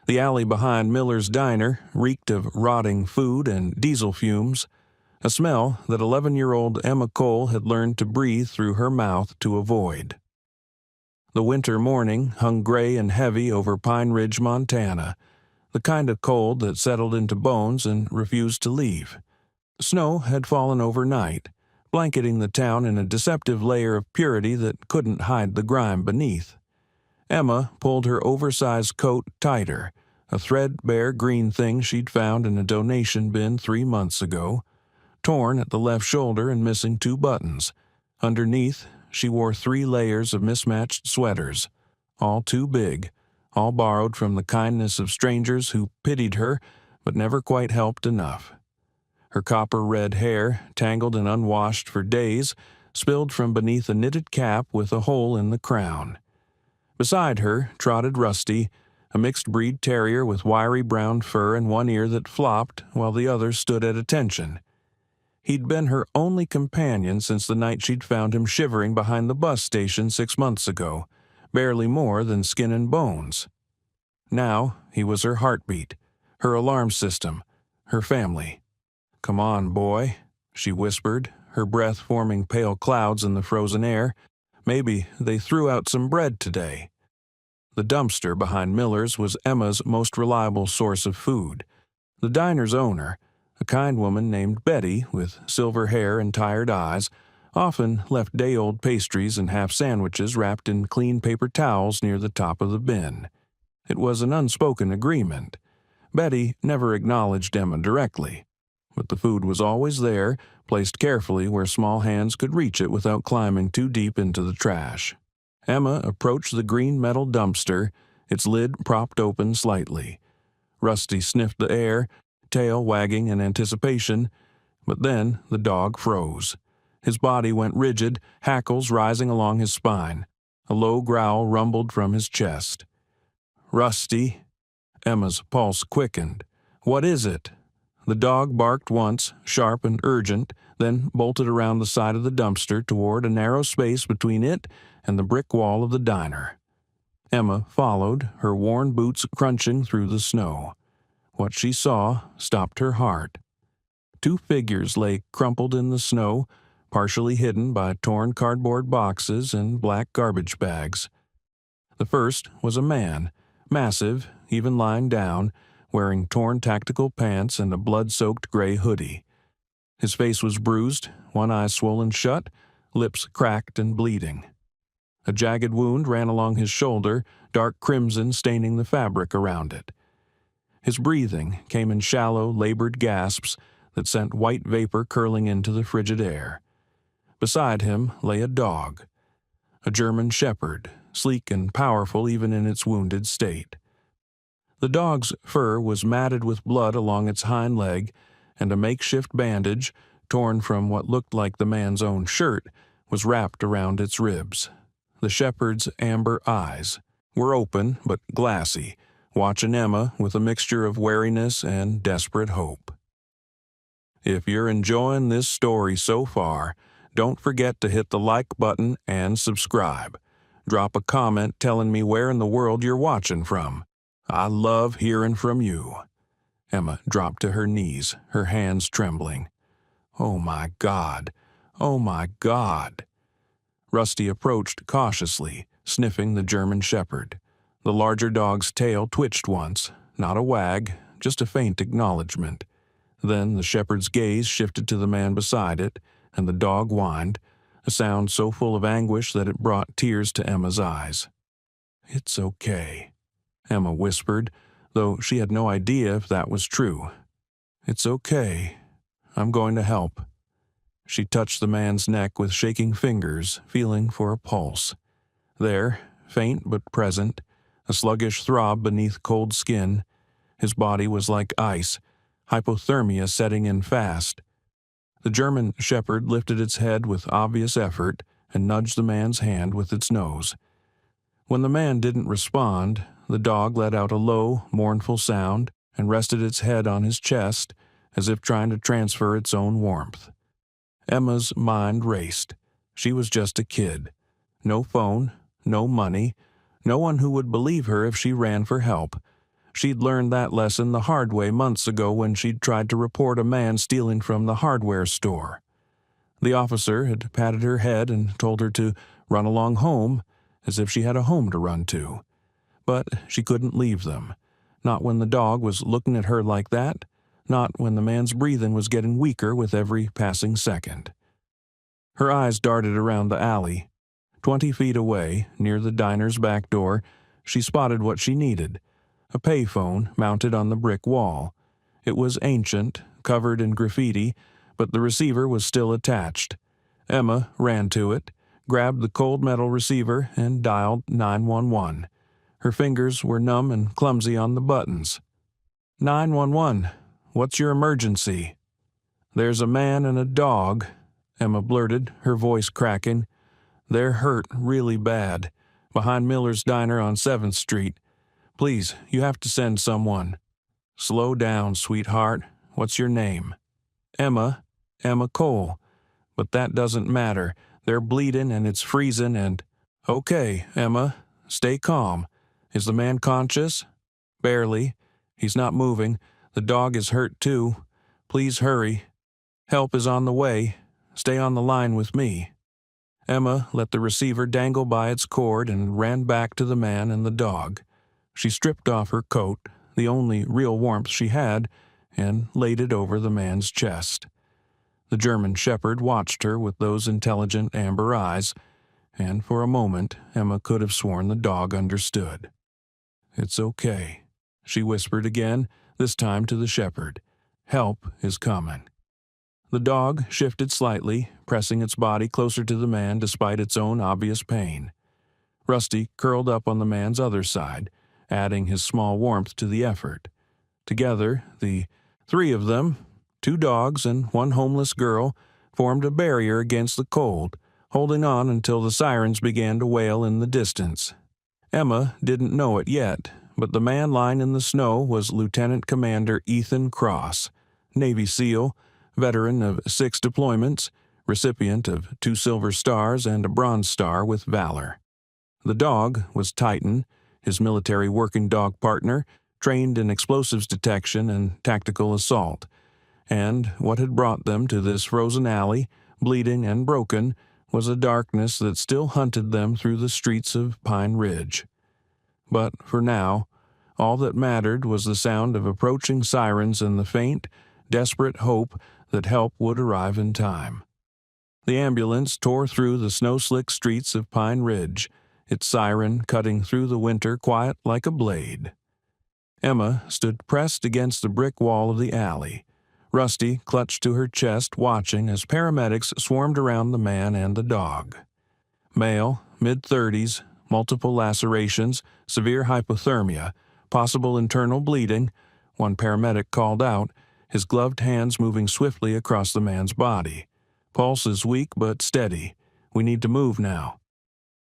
The alley behind Miller's Diner reeked of rotting food and diesel fumes, a smell that 11-year-old Emma Cole had learned to breathe through her mouth to avoid. The winter morning hung gray and heavy over Pine Ridge, Montana, the kind of cold that settled into bones and refused to leave. Snow had fallen overnight, blanketing the town in a deceptive layer of purity that couldn't hide the grime beneath. Emma pulled her oversized coat tighter, a threadbare green thing she'd found in a donation bin 3 months ago, torn at the left shoulder and missing 2 buttons. Underneath, she wore 3 layers of mismatched sweaters, all too big, all borrowed from the kindness of strangers who pitied her but never quite helped enough. Her copper-red hair, tangled and unwashed for days, spilled from beneath a knitted cap with a hole in the crown. Beside her trotted Rusty, a mixed-breed terrier with wiry brown fur and one ear that flopped while the other stood at attention. He'd been her only companion since the night she'd found him shivering behind the bus station 6 months ago, barely more than skin and bones. Now he was her heartbeat, her alarm system, her family. "Come on, boy," she whispered, her breath forming pale clouds in the frozen air. Maybe they threw out some bread today. The dumpster behind Miller's was Emma's most reliable source of food. The diner's owner, a kind woman named Betty with silver hair and tired eyes, often left day-old pastries and half-sandwiches wrapped in clean paper towels near the top of the bin. It was an unspoken agreement. Betty never acknowledged Emma directly, but the food was always there, placed carefully where small hands could reach it without climbing too deep into the trash. Emma approached the green metal dumpster, its lid propped open slightly. Rusty sniffed the air, tail wagging in anticipation, but then the dog froze. His body went rigid, hackles rising along his spine. A low growl rumbled from his chest. "Rusty." Emma's pulse quickened. "What is it?" The dog barked once, sharp and urgent, then bolted around the side of the dumpster toward a narrow space between it and the brick wall of the diner. Emma followed, her worn boots crunching through the snow. What she saw stopped her heart. 2 figures lay crumpled in the snow, partially hidden by torn cardboard boxes and black garbage bags. The first was a man, massive, even lying down, wearing torn tactical pants and a blood-soaked gray hoodie. His face was bruised, one eye swollen shut, lips cracked and bleeding. A jagged wound ran along his shoulder, dark crimson staining the fabric around it. His breathing came in shallow, labored gasps that sent white vapor curling into the frigid air. Beside him lay a dog, a German shepherd, sleek and powerful even in its wounded state. The dog's fur was matted with blood along its hind leg, and a makeshift bandage, torn from what looked like the man's own shirt, was wrapped around its ribs. The shepherd's amber eyes were open but glassy, watching Emma with a mixture of wariness and desperate hope. If you're enjoying this story so far, don't forget to hit the like button and subscribe. Drop a comment telling me where in the world you're watching from. I love hearing from you. Emma dropped to her knees, her hands trembling. "Oh my God! Oh my God!" Rusty approached cautiously, sniffing the German shepherd. The larger dog's tail twitched once, not a wag, just a faint acknowledgement. Then the shepherd's gaze shifted to the man beside it, and the dog whined, a sound so full of anguish that it brought tears to Emma's eyes. "It's okay," Emma whispered, though she had no idea if that was true. "It's okay. I'm going to help." She touched the man's neck with shaking fingers, feeling for a pulse. There, faint but present, a sluggish throb beneath cold skin. His body was like ice, hypothermia setting in fast. The German shepherd lifted its head with obvious effort and nudged the man's hand with its nose. When the man didn't respond, the dog let out a low, mournful sound and rested its head on his chest, as if trying to transfer its own warmth. Emma's mind raced. She was just a kid. No phone, no money, no one who would believe her if she ran for help. She'd learned that lesson the hard way months ago when she'd tried to report a man stealing from the hardware store. The officer had patted her head and told her to run along home, as if she had a home to run to. But she couldn't leave them. Not when the dog was looking at her like that, not when the man's breathing was getting weaker with every passing second. Her eyes darted around the alley. 20 feet away, near the diner's back door, she spotted what she needed, a payphone mounted on the brick wall. It was ancient, covered in graffiti, but the receiver was still attached. Emma ran to it, grabbed the cold metal receiver, and dialed 911. Her fingers were numb and clumsy on the buttons. 911, what's your emergency? There's a man and a dog, Emma blurted, her voice cracking. They're hurt really bad, behind Miller's Diner on 7th Street. Please, you have to send someone. Slow down, sweetheart. What's your name? Emma Cole. But that doesn't matter. They're bleeding and it's freezing and... Okay, Emma, stay calm. Is the man conscious? Barely. He's not moving. The dog is hurt too. Please hurry. Help is on the way. Stay on the line with me. Emma let the receiver dangle by its cord and ran back to the man and the dog. She stripped off her coat, the only real warmth she had, and laid it over the man's chest. The German shepherd watched her with those intelligent amber eyes, and for a moment Emma could have sworn the dog understood. It's okay, she whispered again, this time to the shepherd. Help is coming. The dog shifted slightly, pressing its body closer to the man despite its own obvious pain. Rusty curled up on the man's other side, adding his small warmth to the effort. Together, the three of them, 2 dogs and 1 homeless girl, formed a barrier against the cold, holding on until the sirens began to wail in the distance. Emma didn't know it yet, but the man lying in the snow was Lieutenant Commander Ethan Cross, Navy SEAL, veteran of 6 deployments, recipient of 2 Silver Stars and a Bronze Star with Valor. The dog was Titan, his military working dog partner, trained in explosives detection and tactical assault, and what had brought them to this frozen alley, bleeding and broken, was a darkness that still hunted them through the streets of Pine Ridge. But for now, all that mattered was the sound of approaching sirens and the faint, desperate hope that help would arrive in time. The ambulance tore through the snow-slick streets of Pine Ridge, its siren cutting through the winter quiet like a blade. Emma stood pressed against the brick wall of the alley. Rusty clutched to her chest, watching as paramedics swarmed around the man and the dog. Male, mid-30s, multiple lacerations, severe hypothermia, possible internal bleeding, one paramedic called out, his gloved hands moving swiftly across the man's body. Pulse is weak but steady. We need to move now.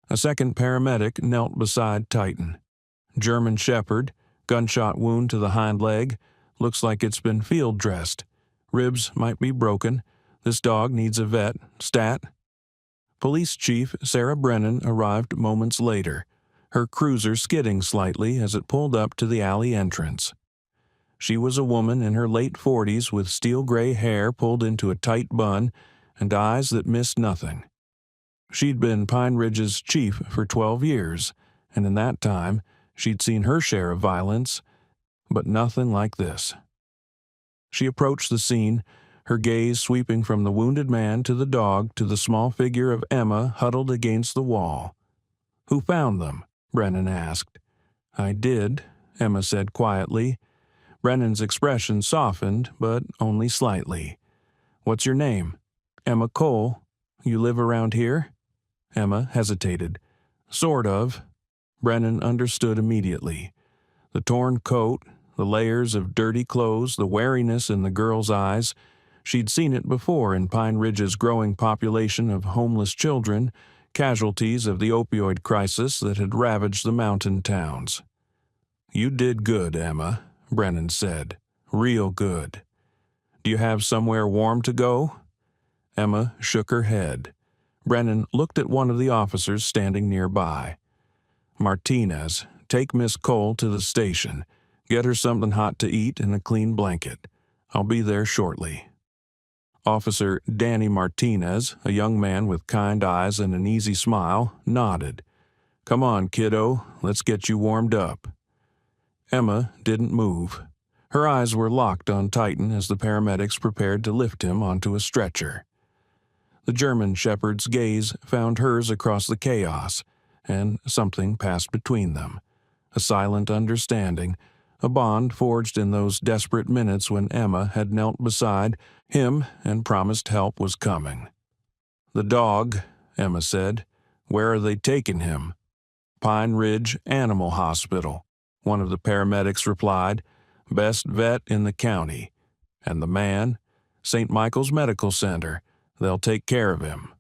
A second paramedic knelt beside Titan. German shepherd, gunshot wound to the hind leg, looks like it's been field dressed. Ribs might be broken. This dog needs a vet. Stat. Police Chief Sarah Brennan arrived moments later, her cruiser skidding slightly as it pulled up to the alley entrance. She was a woman in her late 40s with steel-gray hair pulled into a tight bun and eyes that missed nothing. She'd been Pine Ridge's chief for 12 years, and in that time she'd seen her share of violence, but nothing like this. She approached the scene, her gaze sweeping from the wounded man to the dog to the small figure of Emma huddled against the wall. "Who found them?" Brennan asked. "I did," Emma said quietly. Brennan's expression softened, but only slightly. "What's your name?" "Emma Cole. You live around here?" Emma hesitated. "Sort of." Brennan understood immediately. The torn coat, the layers of dirty clothes, the wariness in the girl's eyes. She'd seen it before in Pine Ridge's growing population of homeless children, casualties of the opioid crisis that had ravaged the mountain towns. "You did good, Emma," Brennan said. "Real good. Do you have somewhere warm to go?" Emma shook her head. Brennan looked at one of the officers standing nearby. "Martinez, take Miss Cole to the station. Get her something hot to eat and a clean blanket. I'll be there shortly." Officer Danny Martinez, a young man with kind eyes and an easy smile, nodded. "Come on, kiddo, let's get you warmed up." Emma didn't move. Her eyes were locked on Titan as the paramedics prepared to lift him onto a stretcher. The German shepherd's gaze found hers across the chaos, and something passed between them. A silent understanding, a bond forged in those desperate minutes when Emma had knelt beside him and promised help was coming. "The dog," Emma said. "Where are they taking him?" "Pine Ridge Animal Hospital," one of the paramedics replied. "Best vet in the county. And the man? St. Michael's Medical Center. They'll take care of him."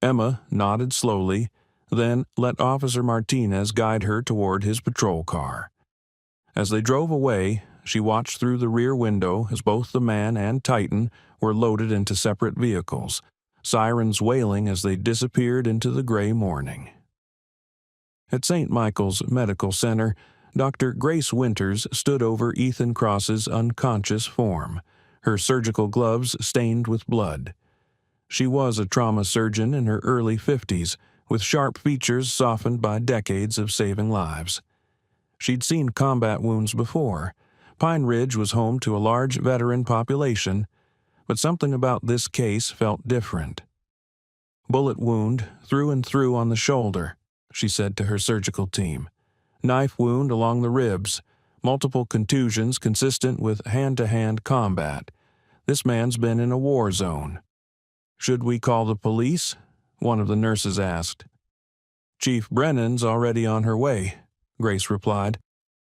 Emma nodded slowly, then let Officer Martinez guide her toward his patrol car. As they drove away, she watched through the rear window as both the man and Titan were loaded into separate vehicles, sirens wailing as they disappeared into the gray morning. At St. Michael's Medical Center, Dr. Grace Winters stood over Ethan Cross's unconscious form, her surgical gloves stained with blood. She was a trauma surgeon in her early 50s, with sharp features softened by decades of saving lives. She'd seen combat wounds before. Pine Ridge was home to a large veteran population, but something about this case felt different. "Bullet wound through and through on the shoulder," she said to her surgical team. "Knife wound along the ribs, multiple contusions consistent with hand-to-hand combat. This man's been in a war zone." "Should we call the police?" one of the nurses asked. "Chief Brennan's already on her way," Grace replied.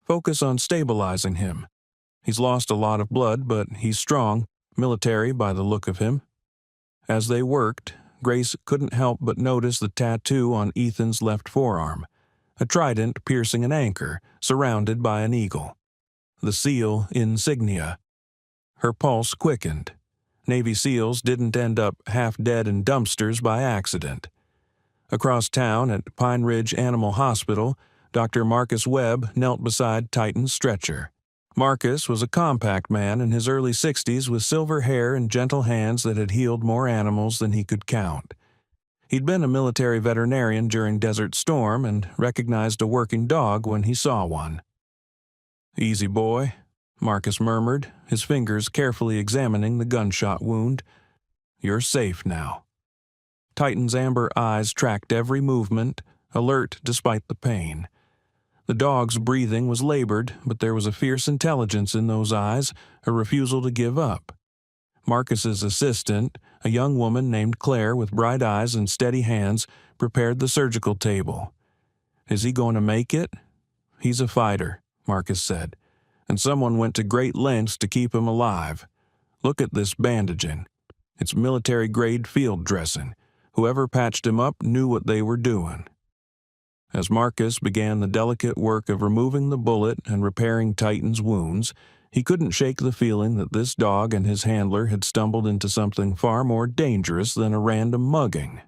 "Focus on stabilizing him. He's lost a lot of blood, but he's strong, military by the look of him." As they worked, Grace couldn't help but notice the tattoo on Ethan's left forearm, a trident piercing an anchor, surrounded by an eagle. The SEAL insignia. Her pulse quickened. Navy SEALs didn't end up half dead in dumpsters by accident. Across town at Pine Ridge Animal Hospital, Dr. Marcus Webb knelt beside Titan's stretcher. Marcus was a compact man in his early 60s with silver hair and gentle hands that had healed more animals than he could count. He'd been a military veterinarian during Desert Storm and recognized a working dog when he saw one. "Easy, boy," Marcus murmured, his fingers carefully examining the gunshot wound. "You're safe now." Titan's amber eyes tracked every movement, alert despite the pain. The dog's breathing was labored, but there was a fierce intelligence in those eyes, a refusal to give up. Marcus's assistant, a young woman named Claire with bright eyes and steady hands, prepared the surgical table. "Is he going to make it?" "He's a fighter," Marcus said, "and someone went to great lengths to keep him alive. Look at this bandaging. It's military-grade field dressing. Whoever patched him up knew what they were doing." As Marcus began the delicate work of removing the bullet and repairing Titan's wounds, he couldn't shake the feeling that this dog and his handler had stumbled into something far more dangerous than a random mugging.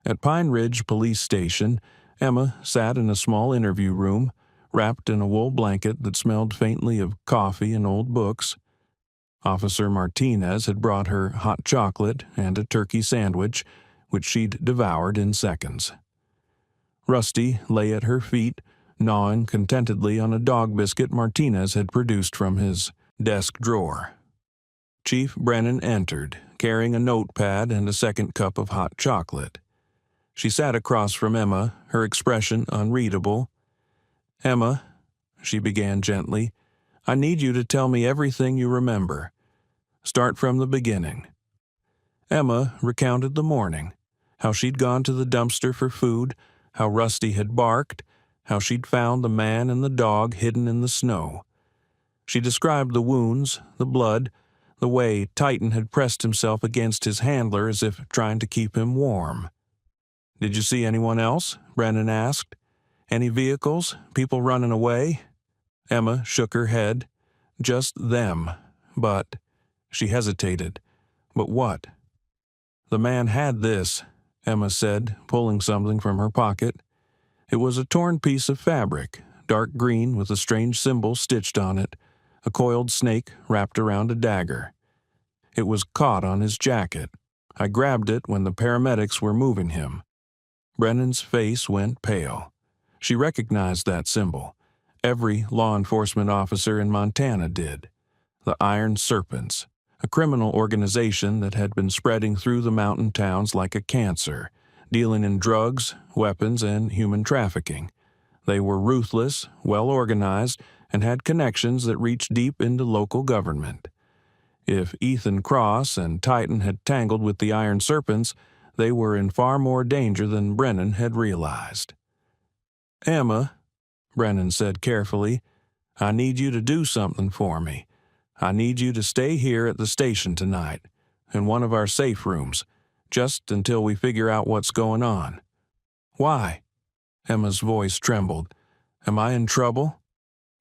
At Pine Ridge Police Station, Emma sat in a small interview room, wrapped in a wool blanket that smelled faintly of coffee and old books. Officer Martinez had brought her hot chocolate and a turkey sandwich, which she'd devoured in seconds. Rusty lay at her feet, gnawing contentedly on a dog biscuit Martinez had produced from his desk drawer. Chief Brennan entered, carrying a notepad and a second cup of hot chocolate. She sat across from Emma, her expression unreadable. "Emma," she began gently, "I need you to tell me everything you remember. Start from the beginning." Emma recounted the morning, how she'd gone to the dumpster for food, how Rusty had barked, how she'd found the man and the dog hidden in the snow. She described the wounds, the blood, the way Titan had pressed himself against his handler as if trying to keep him warm. "Did you see anyone else?" Brennan asked. "Any vehicles? People running away?" Emma shook her head. "Just them. But—" She hesitated. "But what?" "The man had this," Emma said, pulling something from her pocket. It was a torn piece of fabric, dark green with a strange symbol stitched on it, a coiled snake wrapped around a dagger. It was caught on his jacket. I grabbed it when the paramedics were moving him. Brennan's face went pale. She recognized that symbol. Every law enforcement officer in Montana did. The Iron Serpents, a criminal organization that had been spreading through the mountain towns like a cancer, dealing in drugs, weapons, and human trafficking. They were ruthless, well-organized, and had connections that reached deep into local government. If Ethan Cross and Titan had tangled with the Iron Serpents, they were in far more danger than Brennan had realized. "Emma," Brennan said carefully, "I need you to do something for me. I need you to stay here at the station tonight, in one of our safe rooms, just until we figure out what's going on." "Why?" Emma's voice trembled. "Am I in trouble?"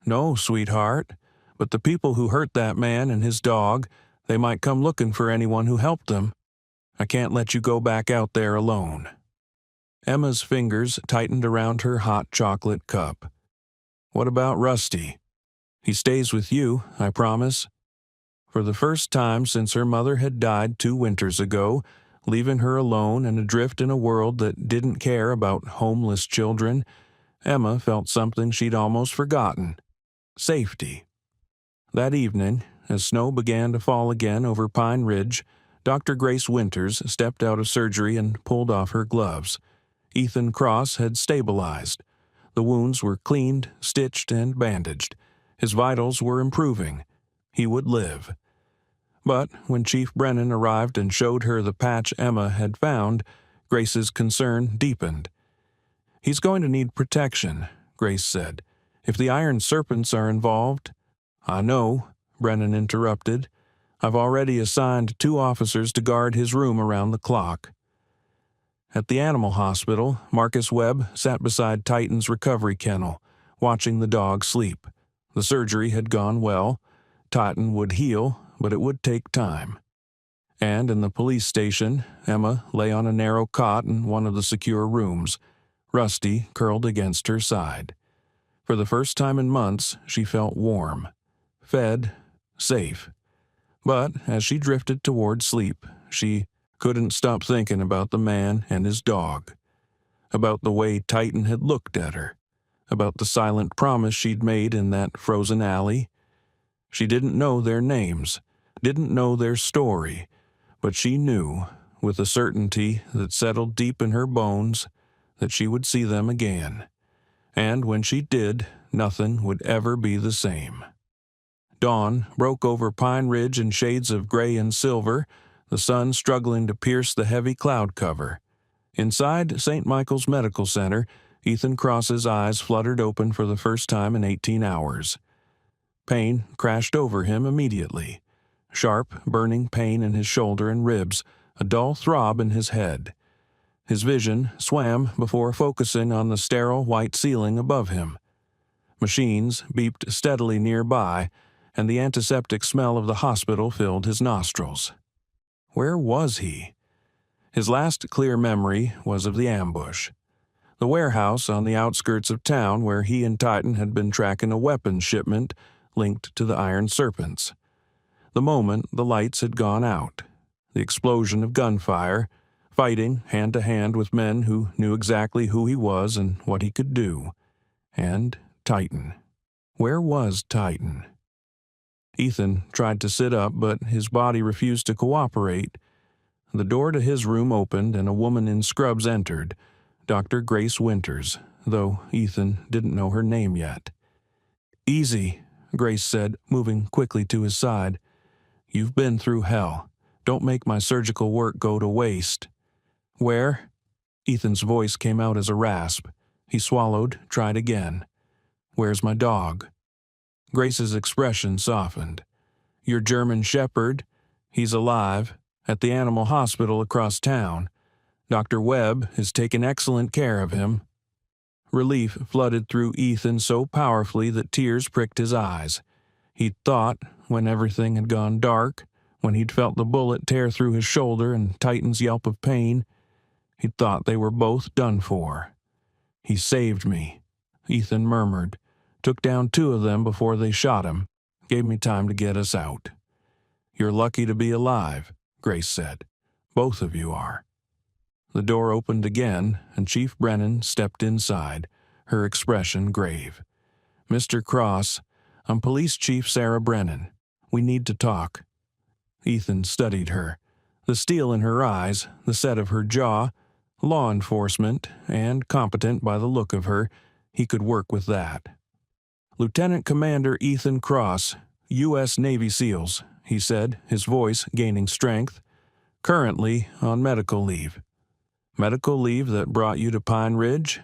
"No, sweetheart, but the people who hurt that man and his dog, they might come looking for anyone who helped them. I can't let you go back out there alone." Emma's fingers tightened around her hot chocolate cup. "What about Rusty? He stays with you, I promise." For the first time since her mother had died 2 winters ago, leaving her alone and adrift in a world that didn't care about homeless children, Emma felt something she'd almost forgotten: safety. That evening, as snow began to fall again over Pine Ridge, Dr. Grace Winters stepped out of surgery and pulled off her gloves. Ethan Cross had stabilized. The wounds were cleaned, stitched, and bandaged. His vitals were improving. He would live. But when Chief Brennan arrived and showed her the patch Emma had found, Grace's concern deepened. "He's going to need protection," Grace said. "If the Iron Serpents are involved—" "I know," Brennan interrupted. "I've already assigned 2 officers to guard his room around the clock." At the animal hospital, Marcus Webb sat beside Titan's recovery kennel, watching the dog sleep. The surgery had gone well. Titan would heal, but it would take time. And in the police station, Emma lay on a narrow cot in one of the secure rooms, Rusty curled against her side. For the first time in months, she felt warm, fed, safe. But as she drifted toward sleep, she couldn't stop thinking about the man and his dog, about the way Titan had looked at her, about the silent promise she'd made in that frozen alley. She didn't know their names, didn't know their story, but she knew, with a certainty that settled deep in her bones, that she would see them again. And when she did, nothing would ever be the same. Dawn broke over Pine Ridge in shades of gray and silver, the sun struggling to pierce the heavy cloud cover. Inside St. Michael's Medical Center, Ethan Cross's eyes fluttered open for the first time in 18 hours. Pain crashed over him immediately. Sharp, burning pain in his shoulder and ribs, a dull throb in his head. His vision swam before focusing on the sterile white ceiling above him. Machines beeped steadily nearby, and the antiseptic smell of the hospital filled his nostrils. Where was he? His last clear memory was of the ambush. The warehouse on the outskirts of town where he and Titan had been tracking a weapons shipment linked to the Iron Serpents. The moment the lights had gone out, the explosion of gunfire, fighting hand-to-hand with men who knew exactly who he was and what he could do. And Titan. Where was Titan? Ethan tried to sit up, but his body refused to cooperate. The door to his room opened and a woman in scrubs entered, Dr. Grace Winters, though Ethan didn't know her name yet. "Easy," Grace said, moving quickly to his side. "You've been through hell. Don't make my surgical work go to waste." "Where?" Ethan's voice came out as a rasp. He swallowed, tried again. "Where's my dog?" Grace's expression softened. "Your German shepherd? He's alive, at the animal hospital across town. Dr. Webb is taking excellent care of him." Relief flooded through Ethan so powerfully that tears pricked his eyes. He'd thought, when everything had gone dark, when he'd felt the bullet tear through his shoulder and Titan's yelp of pain, he'd thought they were both done for. "He saved me," Ethan murmured. Took down 2 of them before they shot him. Gave me time to get us out." "You're lucky to be alive," Grace said. "Both of you are." The door opened again, and Chief Brennan stepped inside, her expression grave. "Mr. Cross, I'm Police Chief Sarah Brennan. We need to talk." Ethan studied her. The steel in her eyes, the set of her jaw, law enforcement, and competent by the look of her, he could work with that. "Lieutenant Commander Ethan Cross, U.S. Navy SEALs," he said, his voice gaining strength. "Currently on medical leave." "Medical leave that brought you to Pine Ridge?"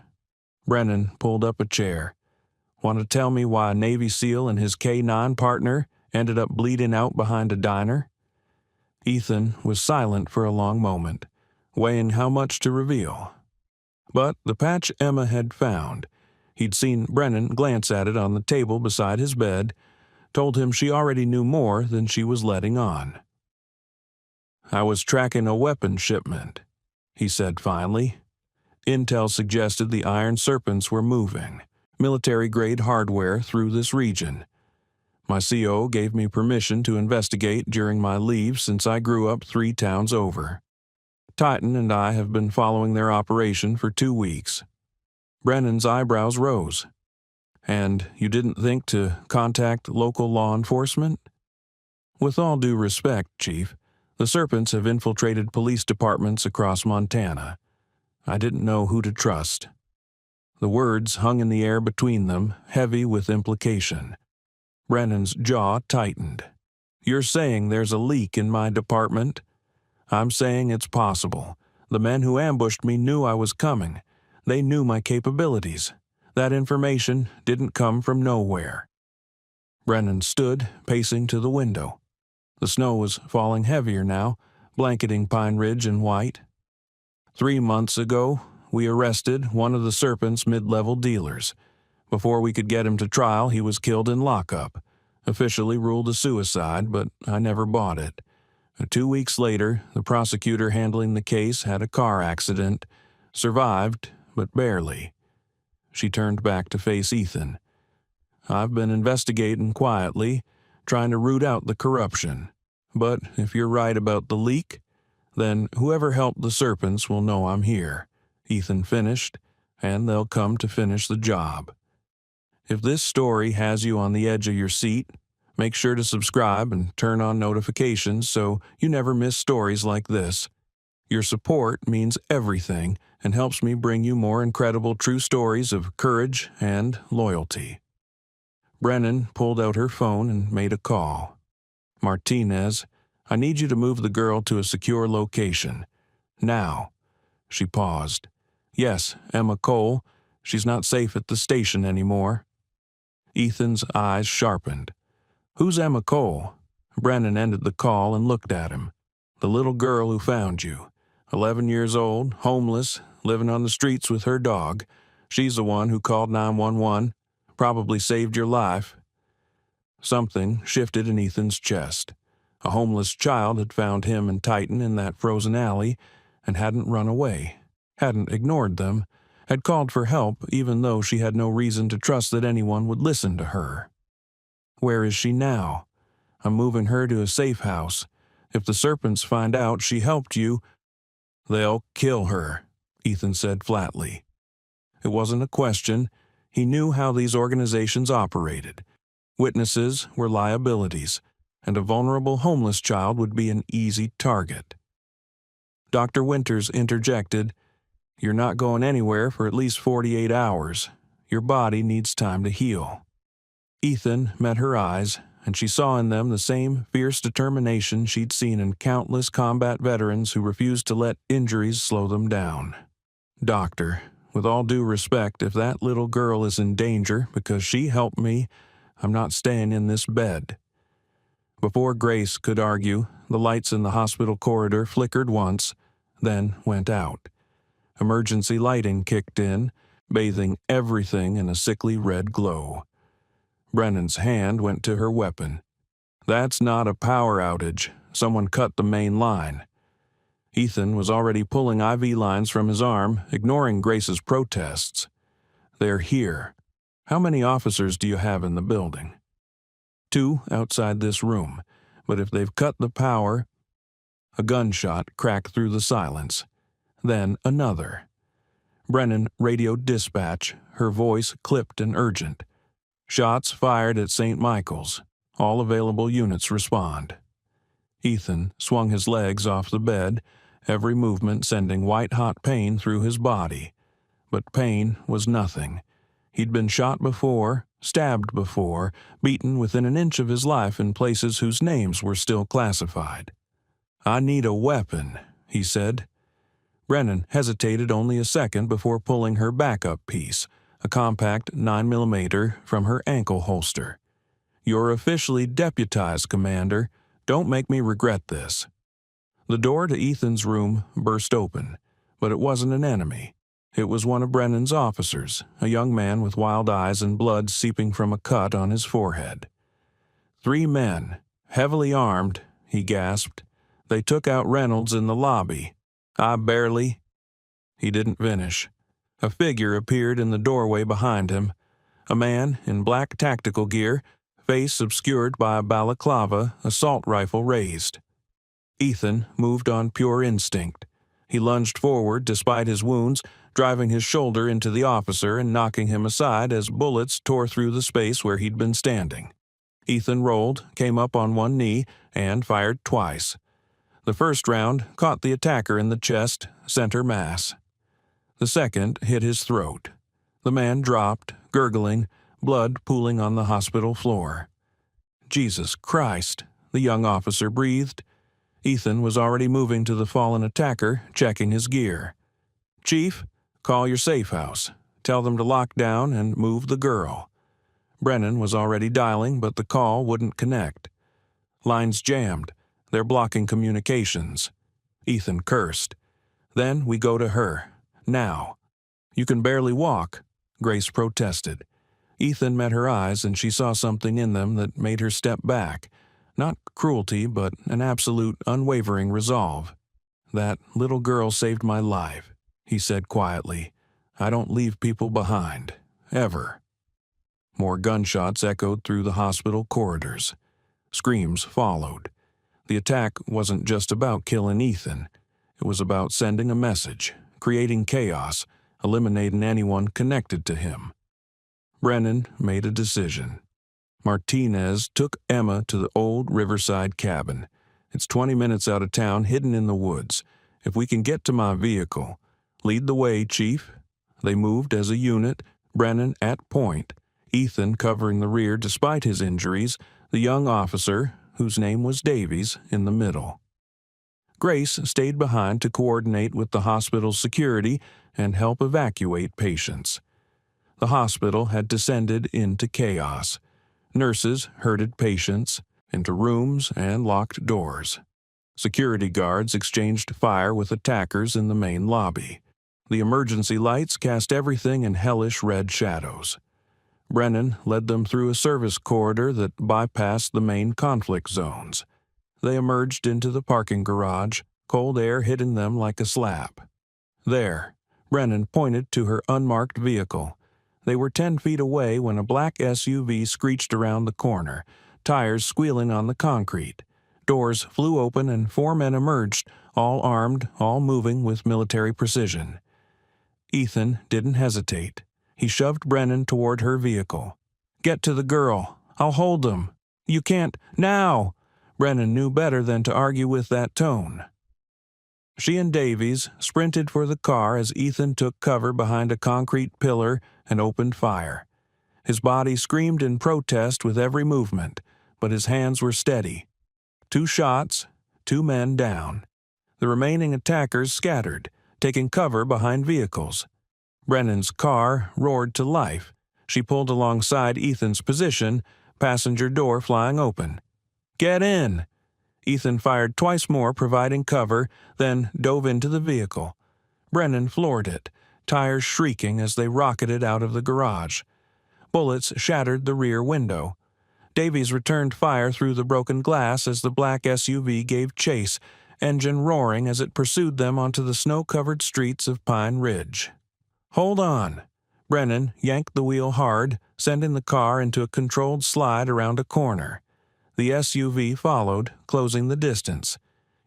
Brennan pulled up a chair. "Want to tell me why a Navy SEAL and his K-9 partner ended up bleeding out behind a diner?" Ethan was silent for a long moment, weighing how much to reveal. But the patch Emma had found, he'd seen Brennan glance at it on the table beside his bed, told him she already knew more than she was letting on. "I was tracking a weapon shipment," he said finally. "Intel suggested the Iron Serpents were moving military-grade hardware through this region. My CO gave me permission to investigate during my leave since I grew up 3 towns over. Titan and I have been following their operation for 2 weeks." Brennan's eyebrows rose. "And you didn't think to contact local law enforcement?" "With all due respect, Chief, the Serpents have infiltrated police departments across Montana. I didn't know who to trust." The words hung in the air between them, heavy with implication. Brennan's jaw tightened. "You're saying there's a leak in my department?" "I'm saying it's possible. The men who ambushed me knew I was coming. They knew my capabilities. That information didn't come from nowhere." Brennan stood, pacing to the window. The snow was falling heavier now, blanketing Pine Ridge in white. 3 months ago, we arrested one of the Serpents' mid-level dealers. Before we could get him to trial, he was killed in lockup. Officially ruled a suicide, but I never bought it. 2 weeks later, the prosecutor handling the case had a car accident. Survived, but barely. She turned back to face Ethan. "I've been investigating quietly, trying to root out the corruption. But if you're right about the leak, then whoever helped the Serpents will know I'm here," Ethan finished, "and they'll come to finish the job. If this story has you on the edge of your seat, make sure to subscribe and turn on notifications so you never miss stories like this. Your support means everything and helps me bring you more incredible true stories of courage and loyalty." Brennan pulled out her phone and made a call. "Martinez, I need you to move the girl to a secure location. Now." She paused. "Yes, Emma Cole. She's not safe at the station anymore." Ethan's eyes sharpened. "Who's Emma Cole?" Brennan ended the call and looked at him. "The little girl who found you. 11 years old, homeless, living on the streets with her dog. She's the one who called 911, probably saved your life." Something shifted in Ethan's chest. A homeless child had found him and Titan in that frozen alley and hadn't run away, hadn't ignored them, had called for help even though she had no reason to trust that anyone would listen to her. "Where is she now? I'm moving her to a safe house. If the Serpents find out she helped you—" "They'll kill her," Ethan said flatly. It wasn't a question. He knew how these organizations operated. Witnesses were liabilities, and a vulnerable homeless child would be an easy target. Dr. Winters interjected, "You're not going anywhere for at least 48 hours. Your body needs time to heal." Ethan met her eyes, and she saw in them the same fierce determination she'd seen in countless combat veterans who refused to let injuries slow them down. "Doctor, with all due respect, if that little girl is in danger because she helped me, I'm not staying in this bed." Before Grace could argue, the lights in the hospital corridor flickered once, then went out. Emergency lighting kicked in, bathing everything in a sickly red glow. Brennan's hand went to her weapon. "That's not a power outage. Someone cut the main line." Ethan was already pulling IV lines from his arm, ignoring Grace's protests. "They're here. How many officers do you have in the building? 2 outside this room, but if they've cut the power... A gunshot cracked through the silence. Then another. Brennan radioed dispatch, her voice clipped and urgent. Shots fired at St. Michael's. All available units respond. Ethan swung his legs off the bed, every movement sending white-hot pain through his body. But pain was nothing. He'd been shot before, stabbed before, beaten within an inch of his life in places whose names were still classified. "I need a weapon," he said. Brennan hesitated only a second before pulling her backup piece, a compact 9mm from her ankle holster. "You're officially deputized, Commander. Don't make me regret this." The door to Ethan's room burst open, but it wasn't an enemy. It was one of Brennan's officers, a young man with wild eyes and blood seeping from a cut on his forehead. 3 men, heavily armed, he gasped. "They took out Reynolds in the lobby. I barely..." He didn't finish. A figure appeared in the doorway behind him. A man in black tactical gear, face obscured by a balaclava, assault rifle raised. Ethan moved on pure instinct. He lunged forward despite his wounds, driving his shoulder into the officer and knocking him aside as bullets tore through the space where he'd been standing. Ethan rolled, came up on one knee, and fired twice. The first round caught the attacker in the chest, center mass. The second hit his throat. The man dropped, gurgling, blood pooling on the hospital floor. "Jesus Christ," the young officer breathed. Ethan was already moving to the fallen attacker, checking his gear. "Chief, call your safe house. Tell them to lock down and move the girl." Brennan was already dialing, but the call wouldn't connect. Lines jammed. They're blocking communications. Ethan cursed. "Then we go to her. Now." "You can barely walk," Grace protested. Ethan met her eyes, and she saw something in them that made her step back. Not cruelty, but an absolute, unwavering resolve. "That little girl saved my life," he said quietly. "I don't leave people behind. Ever." More gunshots echoed through the hospital corridors. Screams followed. The attack wasn't just about killing Ethan. It was about sending a message, creating chaos, eliminating anyone connected to him. Brennan made a decision. Martinez took Emma to the old Riverside cabin. "It's 20 minutes out of town, hidden in the woods. If we can get to my vehicle..." "Lead the way, Chief." They moved as a unit, Brennan at point, Ethan covering the rear despite his injuries, the young officer, whose name was Davies, in the middle. Grace stayed behind to coordinate with the hospital's security and help evacuate patients. The hospital had descended into chaos. Nurses herded patients into rooms and locked doors. Security guards exchanged fire with attackers in the main lobby. The emergency lights cast everything in hellish red shadows. Brennan led them through a service corridor that bypassed the main conflict zones. They emerged into the parking garage, cold air hitting them like a slap. "There," Brennan pointed to her unmarked vehicle. They were 10 feet away when a black SUV screeched around the corner, tires squealing on the concrete. Doors flew open and 4 men emerged, all armed, all moving with military precision. Ethan didn't hesitate. He shoved Brennan toward her vehicle. "Get to the girl. I'll hold them." "You can't. Now!" Brennan knew better than to argue with that tone. She and Davies sprinted for the car as Ethan took cover behind a concrete pillar and opened fire. His body screamed in protest with every movement, but his hands were steady. 2 shots, 2 men down. The remaining attackers scattered, taking cover behind vehicles. Brennan's car roared to life. She pulled alongside Ethan's position, passenger door flying open. "Get in!" Ethan fired twice more, providing cover, then dove into the vehicle. Brennan floored it, tires shrieking as they rocketed out of the garage. Bullets shattered the rear window. Davies returned fire through the broken glass as the black SUV gave chase, engine roaring as it pursued them onto the snow-covered streets of Pine Ridge. "Hold on!" Brennan yanked the wheel hard, sending the car into a controlled slide around a corner. The SUV followed, closing the distance.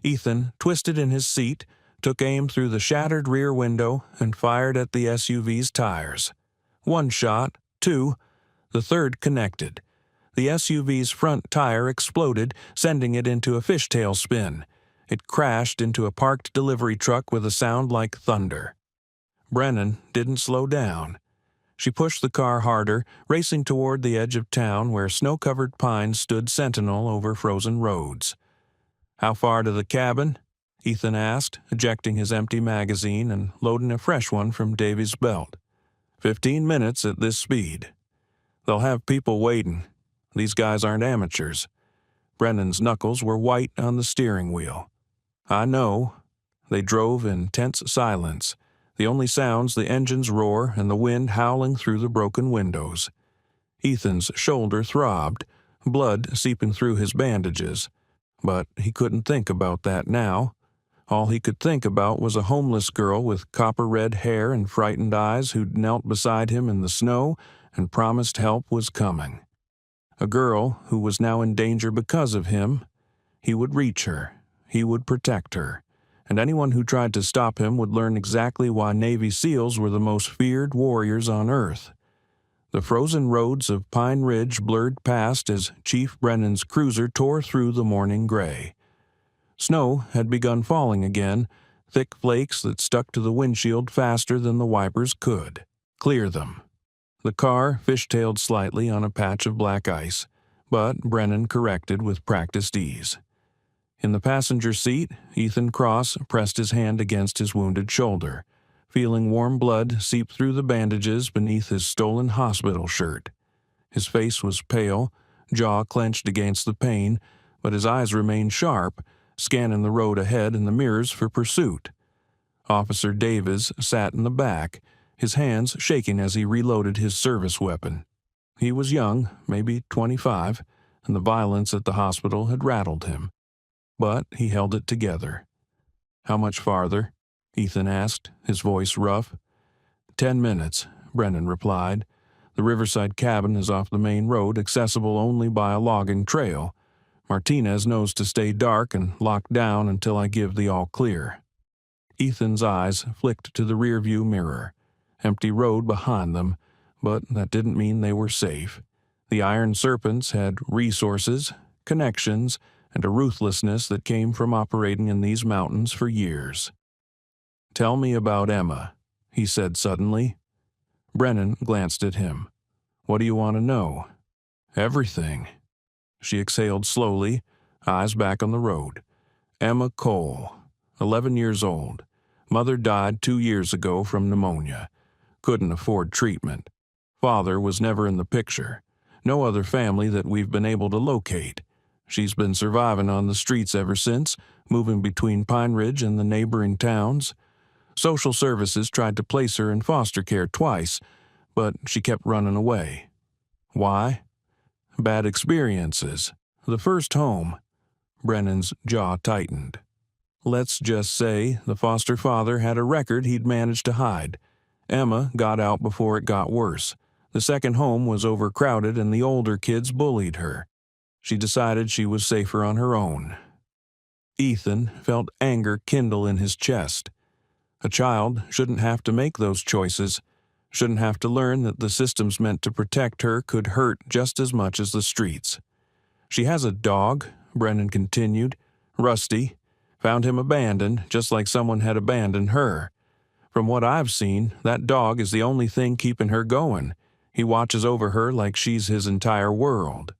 Ethan twisted in his seat, took aim through the shattered rear window, and fired at the SUV's tires. One shot, two, the third connected. The SUV's front tire exploded, sending it into a fishtail spin. It crashed into a parked delivery truck with a sound like thunder. Brennan didn't slow down. She pushed the car harder, racing toward the edge of town where snow-covered pines stood sentinel over frozen roads. "How far to the cabin?" Ethan asked, ejecting his empty magazine and loading a fresh one from Davy's belt. 15 minutes at this speed. They'll have people waiting. These guys aren't amateurs." Brennan's knuckles were white on the steering wheel. "I know." They drove in tense silence, the only sounds the engine's roar and the wind howling through the broken windows. Ethan's shoulder throbbed, blood seeping through his bandages. But he couldn't think about that now. All he could think about was a homeless girl with copper-red hair and frightened eyes who'd knelt beside him in the snow and promised help was coming. A girl who was now in danger because of him. He would reach her. He would protect her. And anyone who tried to stop him would learn exactly why Navy SEALs were the most feared warriors on Earth. The frozen roads of Pine Ridge blurred past as Chief Brennan's cruiser tore through the morning gray. Snow had begun falling again, thick flakes that stuck to the windshield faster than the wipers could clear them. The car fishtailed slightly on a patch of black ice, but Brennan corrected with practiced ease. In the passenger seat, Ethan Cross pressed his hand against his wounded shoulder, feeling warm blood seep through the bandages beneath his stolen hospital shirt. His face was pale, jaw clenched against the pain, but his eyes remained sharp, scanning the road ahead and the mirrors for pursuit. Officer Davis sat in the back, his hands shaking as he reloaded his service weapon. He was young, maybe 25, and the violence at the hospital had rattled him. But he held it together. "How much farther?" Ethan asked, his voice rough. 10 minutes, Brennan replied. "The Riverside cabin is off the main road, accessible only by a logging trail. Martinez knows to stay dark and locked down until I give the all-clear." Ethan's eyes flicked to the rearview mirror. Empty road behind them, but that didn't mean they were safe. The Iron Serpents had resources, connections, and a ruthlessness that came from operating in these mountains for years. "Tell me about Emma," he said suddenly. Brennan glanced at him. "What do you want to know?" "Everything." She exhaled slowly, eyes back on the road. "Emma Cole, 11 years old. Mother died 2 years ago from pneumonia. Couldn't afford treatment. Father was never in the picture. No other family that we've been able to locate. She's been surviving on the streets ever since, moving between Pine Ridge and the neighboring towns. Social services tried to place her in foster care twice, but she kept running away. Why? Bad experiences. The first home." Brennan's jaw tightened. "Let's just say the foster father had a record he'd managed to hide. Emma got out before it got worse. The second home was overcrowded and the older kids bullied her. She decided she was safer on her own." Ethan felt anger kindle in his chest. A child shouldn't have to make those choices, shouldn't have to learn that the systems meant to protect her could hurt just as much as the streets. "She has a dog," Brennan continued. "Rusty. Found him abandoned, just like someone had abandoned her. From what I've seen, that dog is the only thing keeping her going. He watches over her like she's his entire world."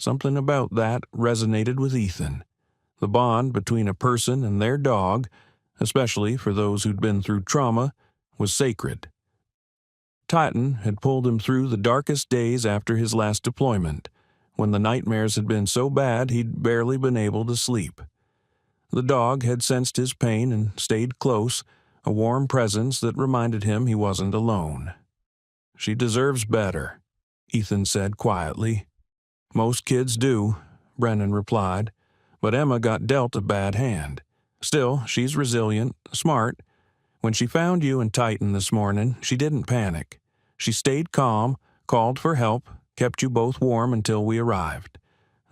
Something about that resonated with Ethan. The bond between a person and their dog, especially for those who'd been through trauma, was sacred. Titan had pulled him through the darkest days after his last deployment, when the nightmares had been so bad he'd barely been able to sleep. The dog had sensed his pain and stayed close, a warm presence that reminded him he wasn't alone. "She deserves better," Ethan said quietly. "Most kids do," Brennan replied, "but Emma got dealt a bad hand. Still, she's resilient, smart. When she found you and Titan this morning, she didn't panic. She stayed calm, called for help, kept you both warm until we arrived.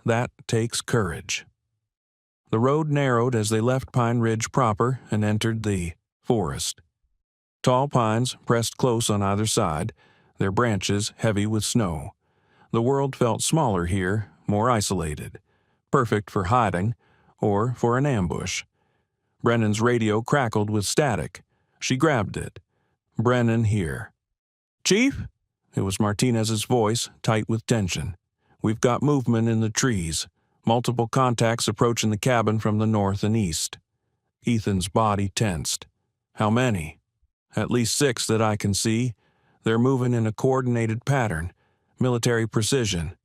That takes courage." The road narrowed as they left Pine Ridge proper and entered the forest. Tall pines pressed close on either side, their branches heavy with snow. The world felt smaller here, more isolated, perfect for hiding or for an ambush. Brennan's radio crackled with static. She grabbed it. "Brennan here." "Chief?" It was Martinez's voice, tight with tension. "We've got movement in the trees. Multiple contacts approaching the cabin from the north and east." Ethan's body tensed. "How many?" "At least 6 that I can see. They're moving in a coordinated pattern. Military precision.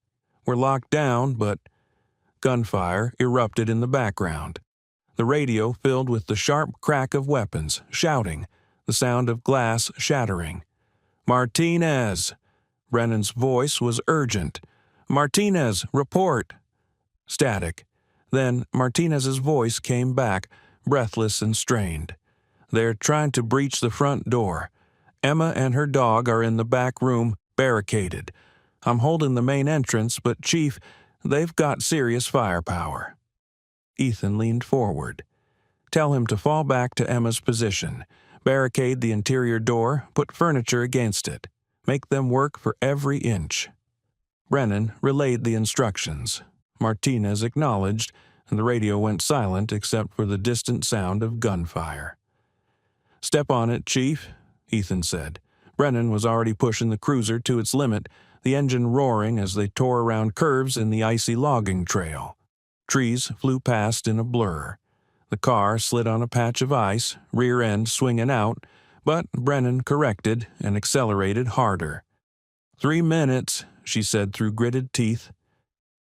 We're locked down, but..." Gunfire erupted in the background. The radio filled with the sharp crack of weapons, shouting, the sound of glass shattering. "Martinez!" Brennan's voice was urgent. "Martinez, report!" Static. Then Martinez's voice came back, breathless and strained. "They're trying to breach the front door. Emma and her dog are in the back room, barricaded. I'm holding the main entrance, but Chief, they've got serious firepower." Ethan leaned forward. "Tell him to fall back to Emma's position. Barricade the interior door, put furniture against it. Make them work for every inch." Brennan relayed the instructions. Martinez acknowledged, and the radio went silent except for the distant sound of gunfire. "Step on it, Chief," Ethan said. Brennan was already pushing the cruiser to its limit, the engine roaring as they tore around curves in the icy logging trail. Trees flew past in a blur. The car slid on a patch of ice, rear end swinging out, but Brennan corrected and accelerated harder. 3 minutes, she said through gritted teeth.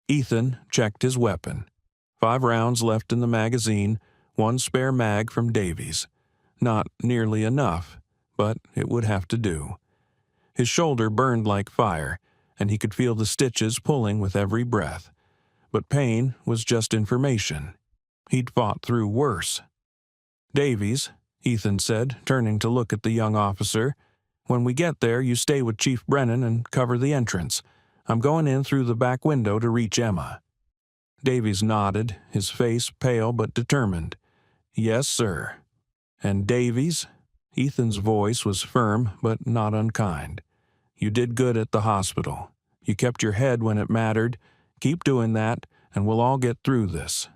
Ethan checked his weapon. 5 rounds left in the magazine, 1 spare mag from Davies. Not nearly enough, but it would have to do. His shoulder burned like fire, and he could feel the stitches pulling with every breath. But pain was just information. He'd fought through worse. "Davies," Ethan said, turning to look at the young officer, "when we get there, you stay with Chief Brennan and cover the entrance. I'm going in through the back window to reach Emma." Davies nodded, his face pale but determined. "Yes, sir." "And Davies," Ethan's voice was firm but not unkind, "you did good at the hospital. You kept your head when it mattered. Keep doing that, and we'll all get through this."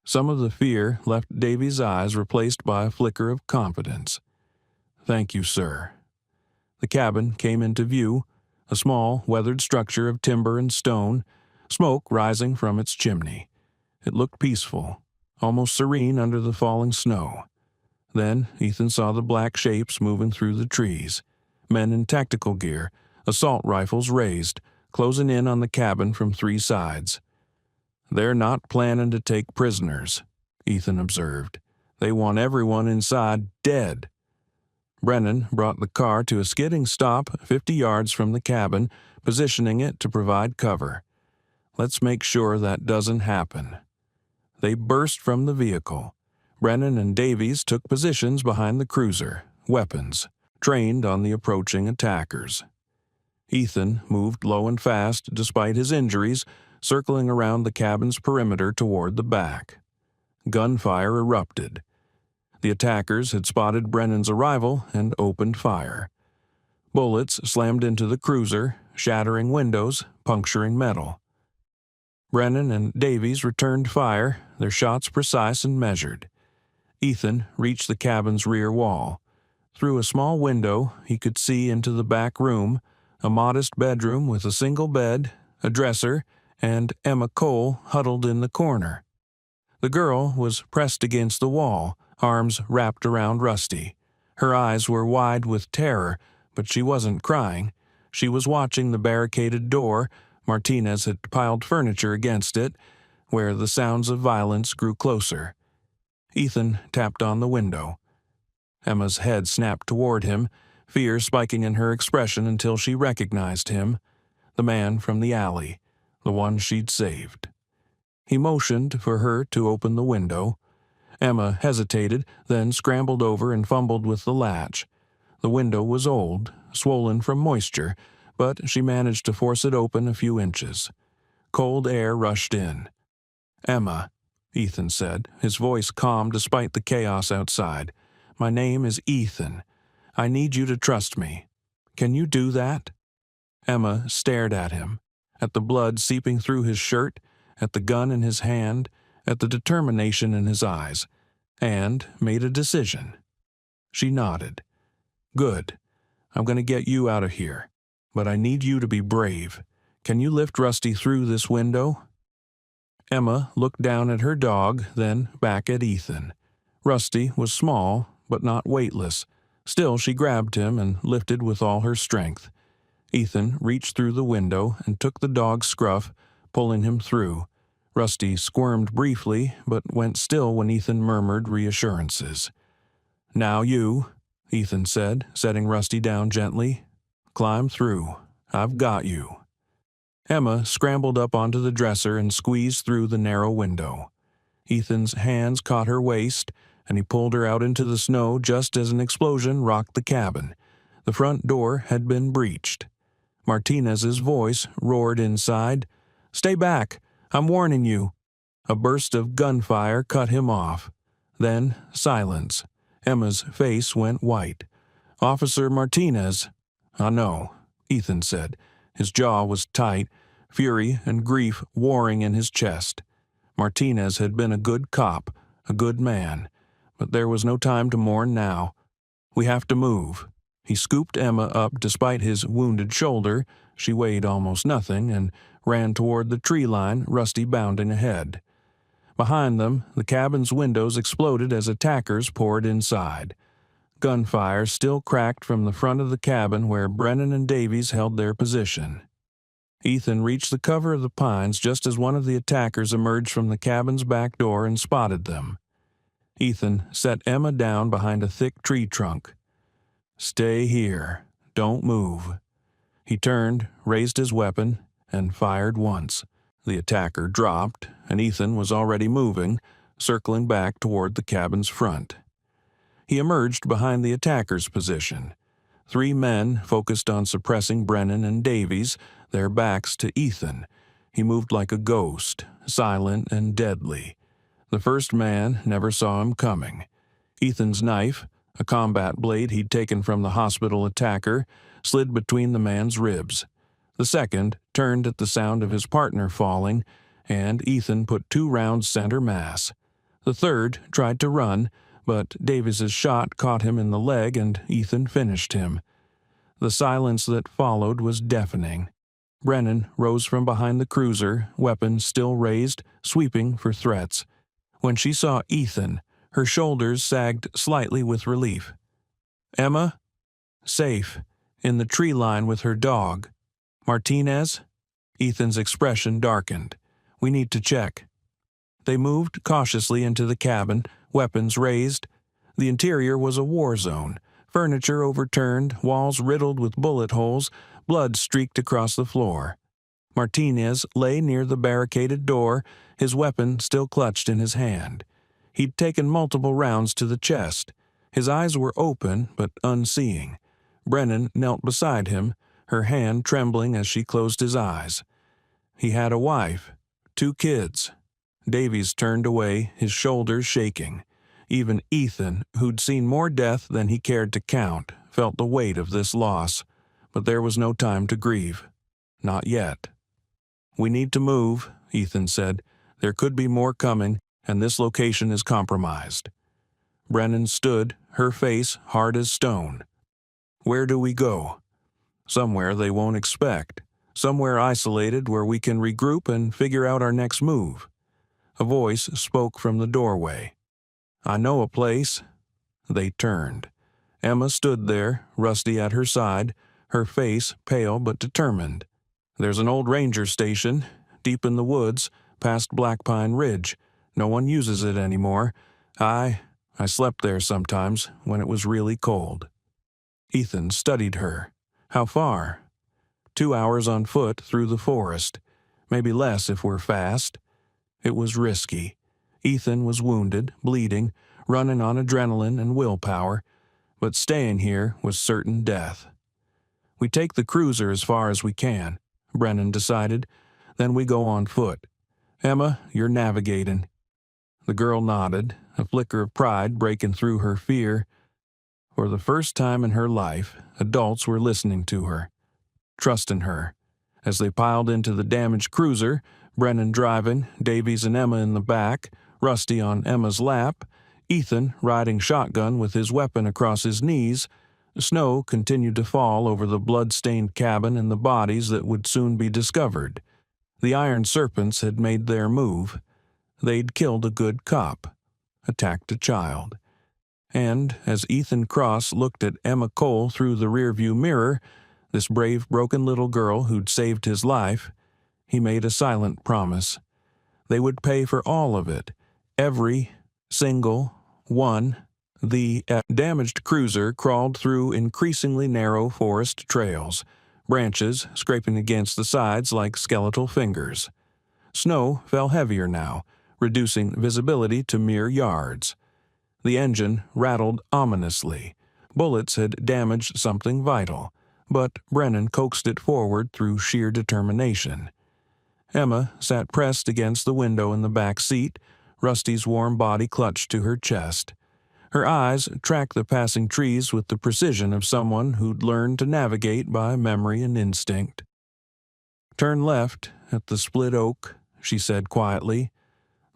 Some of the fear left Davies' eyes, replaced by a flicker of confidence. "Thank you, sir." The cabin came into view, a small, weathered structure of timber and stone, smoke rising from its chimney. It looked peaceful, almost serene under the falling snow. Then Ethan saw the black shapes moving through the trees, men in tactical gear, assault rifles raised, closing in on the cabin from 3 sides. "They're not planning to take prisoners," Ethan observed. "They want everyone inside dead." Brennan brought the car to a skidding stop 50 yards from the cabin, positioning it to provide cover. "Let's make sure that doesn't happen." They burst from the vehicle. Brennan and Davies took positions behind the cruiser, weapons, trained on the approaching attackers. Ethan moved low and fast despite his injuries, circling around the cabin's perimeter toward the back. Gunfire erupted. The attackers had spotted Brennan's arrival and opened fire. Bullets slammed into the cruiser, shattering windows, puncturing metal. Brennan and Davies returned fire, their shots precise and measured. Ethan reached the cabin's rear wall. Through a small window, he could see into the back room, a modest bedroom with a single bed, a dresser, and Emma Cole huddled in the corner. The girl was pressed against the wall, arms wrapped around Rusty. Her eyes were wide with terror, but she wasn't crying. She was watching the barricaded door. Martinez had piled furniture against it, where the sounds of violence grew closer. Ethan tapped on the window. Emma's head snapped toward him, fear spiking in her expression until she recognized him, the man from the alley, the one she'd saved. He motioned for her to open the window. Emma hesitated, then scrambled over and fumbled with the latch. The window was old, swollen from moisture, but she managed to force it open a few inches. Cold air rushed in. "Emma," Ethan said, his voice calm despite the chaos outside. "My name is Ethan. I need you to trust me. Can you do that?" Emma stared at him, at the blood seeping through his shirt, at the gun in his hand, at the determination in his eyes, and made a decision. She nodded. "Good. I'm going to get you out of here. But I need you to be brave. Can you lift Rusty through this window?" Emma looked down at her dog, then back at Ethan. Rusty was small, but not weightless. Still, she grabbed him and lifted with all her strength. Ethan reached through the window and took the dog's scruff, pulling him through. Rusty squirmed briefly, but went still when Ethan murmured reassurances. "Now you," Ethan said, setting Rusty down gently. "Climb through. I've got you." Emma scrambled up onto the dresser and squeezed through the narrow window. Ethan's hands caught her waist, and he pulled her out into the snow just as an explosion rocked the cabin. The front door had been breached. Martinez's voice roared inside. "Stay back! I'm warning you!" A burst of gunfire cut him off. Then silence. Emma's face went white. "Officer Martinez." "I know," Ethan said. His jaw was tight, fury and grief warring in his chest. Martinez had been a good cop, a good man, but there was no time to mourn now. "We have to move." He scooped Emma up despite his wounded shoulder. She weighed almost nothing and ran toward the tree line, Rusty bounding ahead. Behind them, the cabin's windows exploded as attackers poured inside. Gunfire still cracked from the front of the cabin where Brennan and Davies held their position. Ethan reached the cover of the pines just as one of the attackers emerged from the cabin's back door and spotted them. Ethan set Emma down behind a thick tree trunk. "Stay here. Don't move." He turned, raised his weapon, and fired once. The attacker dropped, and Ethan was already moving, circling back toward the cabin's front. He emerged behind the attacker's position. 3 men focused on suppressing Brennan and Davies, their backs to Ethan. He moved like a ghost, silent and deadly. The first man never saw him coming. Ethan's knife, a combat blade he'd taken from the hospital attacker, slid between the man's ribs. The second turned at the sound of his partner falling, and Ethan put 2 rounds center mass. The third tried to run, but Davies's shot caught him in the leg and Ethan finished him. The silence that followed was deafening. Brennan rose from behind the cruiser, weapon still raised, sweeping for threats. When she saw Ethan, her shoulders sagged slightly with relief. "Emma?" "Safe, in the tree line with her dog." "Martinez?" Ethan's expression darkened. "We need to check." They moved cautiously into the cabin, weapons raised. The interior was a war zone. Furniture overturned, walls riddled with bullet holes, blood streaked across the floor. Martinez lay near the barricaded door, his weapon still clutched in his hand. He'd taken multiple rounds to the chest. His eyes were open, but unseeing. Brennan knelt beside him, her hand trembling as she closed his eyes. He had a wife, 2 kids. Davies turned away, his shoulders shaking. Even Ethan, who'd seen more death than he cared to count, felt the weight of this loss. But there was no time to grieve. Not yet. "We need to move," Ethan said. "There could be more coming, and this location is compromised." Brennan stood, her face hard as stone. "Where do we go?" "Somewhere they won't expect. Somewhere isolated where we can regroup and figure out our next move." A voice spoke from the doorway. "I know a place." They turned. Emma stood there, Rusty at her side, her face pale but determined. "There's an old ranger station, deep in the woods, past Black Pine Ridge. No one uses it anymore. I slept there sometimes when it was really cold." Ethan studied her. "How far?" 2 hours on foot through the forest. Maybe less if we're fast." It was risky. Ethan was wounded, bleeding, running on adrenaline and willpower, but staying here was certain death. We take the cruiser as far as we can, Brennan decided. Then we go on foot. Emma, you're navigating. The girl nodded, a flicker of pride breaking through her fear. For the first time in her life, adults were listening to her, trusting her. As they piled into the damaged cruiser, Brennan driving, Davies and Emma in the back, Rusty on Emma's lap, Ethan riding shotgun with his weapon across his knees, snow continued to fall over the blood-stained cabin and the bodies that would soon be discovered. The Iron Serpents had made their move. They'd killed a good cop, attacked a child. And as Ethan Cross looked at Emma Cole through the rearview mirror, this brave, broken little girl who'd saved his life, he made a silent promise. They would pay for all of it, every single one. The damaged cruiser crawled through increasingly narrow forest trails, branches scraping against the sides like skeletal fingers. Snow fell heavier now, reducing visibility to mere yards. The engine rattled ominously. Bullets had damaged something vital, but Brennan coaxed it forward through sheer determination. Emma sat pressed against the window in the back seat, Rusty's warm body clutched to her chest. Her eyes tracked the passing trees with the precision of someone who'd learned to navigate by memory and instinct. "Turn left at the split oak," she said quietly,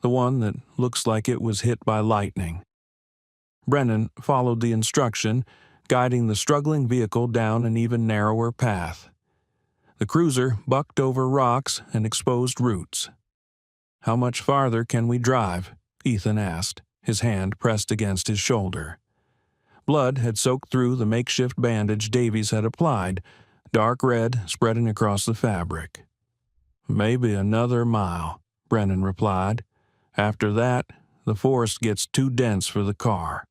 "the one that looks like it was hit by lightning." Brennan followed the instruction, guiding the struggling vehicle down an even narrower path. The cruiser bucked over rocks and exposed roots. "How much farther can we drive?" Ethan asked, his hand pressed against his shoulder. Blood had soaked through the makeshift bandage Davies had applied, dark red spreading across the fabric. "Maybe another mile," Brennan replied. "After that, the forest gets too dense for the car."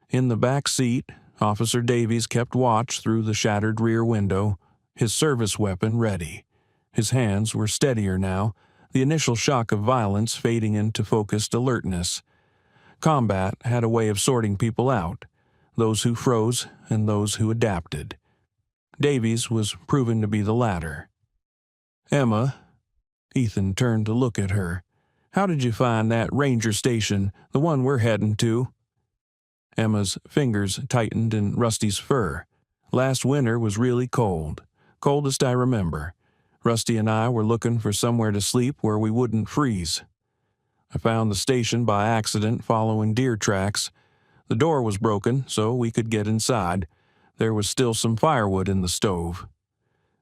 In the back seat, Officer Davies kept watch through the shattered rear window, his service weapon ready. His hands were steadier now, the initial shock of violence fading into focused alertness. Combat had a way of sorting people out, those who froze and those who adapted. Davies was proving to be the latter. "Emma," Ethan turned to look at her, "how did you find that ranger station, the one we're heading to?" Emma's fingers tightened in Rusty's fur. "Last winter was really cold. Coldest I remember. Rusty and I were looking for somewhere to sleep where we wouldn't freeze. I found the station by accident following deer tracks. The door was broken, so we could get inside. There was still some firewood in the stove.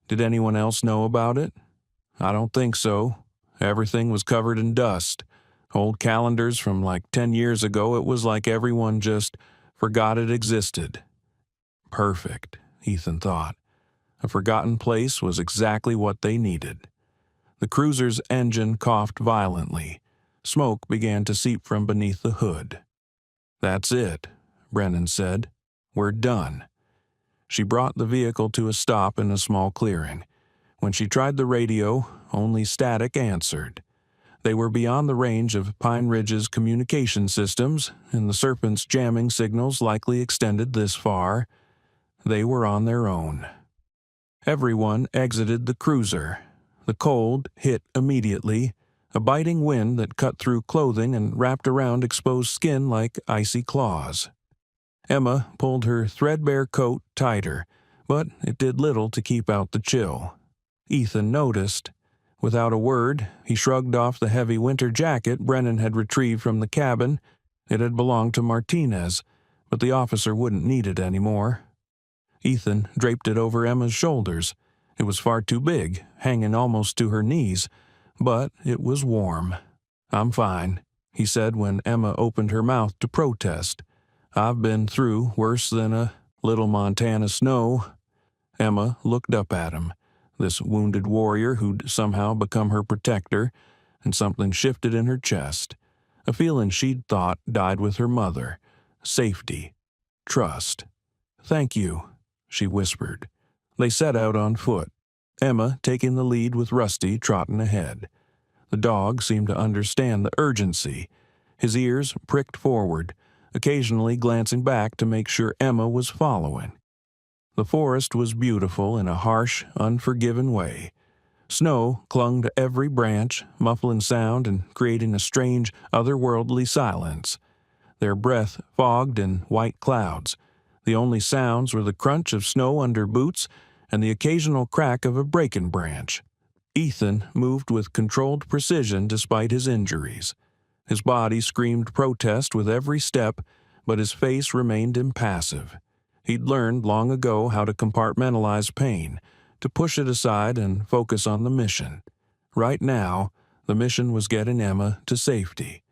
Did anyone else know about it? I don't think so. Everything was covered in dust. Old calendars from like 10 years ago, it was like everyone just forgot it existed." Perfect, Ethan thought. A forgotten place was exactly what they needed. The cruiser's engine coughed violently. Smoke began to seep from beneath the hood. "That's it," Brennan said. "We're done." She brought the vehicle to a stop in a small clearing. When she tried the radio, only static answered. They were beyond the range of Pine Ridge's communication systems, and the Serpents' jamming signals likely extended this far. They were on their own. Everyone exited the cruiser. The cold hit immediately, a biting wind that cut through clothing and wrapped around exposed skin like icy claws. Emma pulled her threadbare coat tighter, but it did little to keep out the chill. Ethan noticed. Without a word, he shrugged off the heavy winter jacket Brennan had retrieved from the cabin. It had belonged to Martinez, but the officer wouldn't need it anymore. Ethan draped it over Emma's shoulders. It was far too big, hanging almost to her knees, but it was warm. "I'm fine," he said when Emma opened her mouth to protest. "I've been through worse than a little Montana snow." Emma looked up at him, this wounded warrior who'd somehow become her protector, and something shifted in her chest. A feeling she'd thought died with her mother. Safety. Trust. "Thank you," she whispered. They set out on foot, Emma taking the lead with Rusty trotting ahead. The dog seemed to understand the urgency. His ears pricked forward, occasionally glancing back to make sure Emma was following. The forest was beautiful in a harsh, unforgiving way. Snow clung to every branch, muffling sound and creating a strange, otherworldly silence. Their breath fogged in white clouds. The only sounds were the crunch of snow under boots and the occasional crack of a bracken branch. Ethan moved with controlled precision despite his injuries. His body screamed protest with every step, but his face remained impassive. He'd learned long ago how to compartmentalize pain, to push it aside and focus on the mission. Right now, the mission was getting Emma to safety.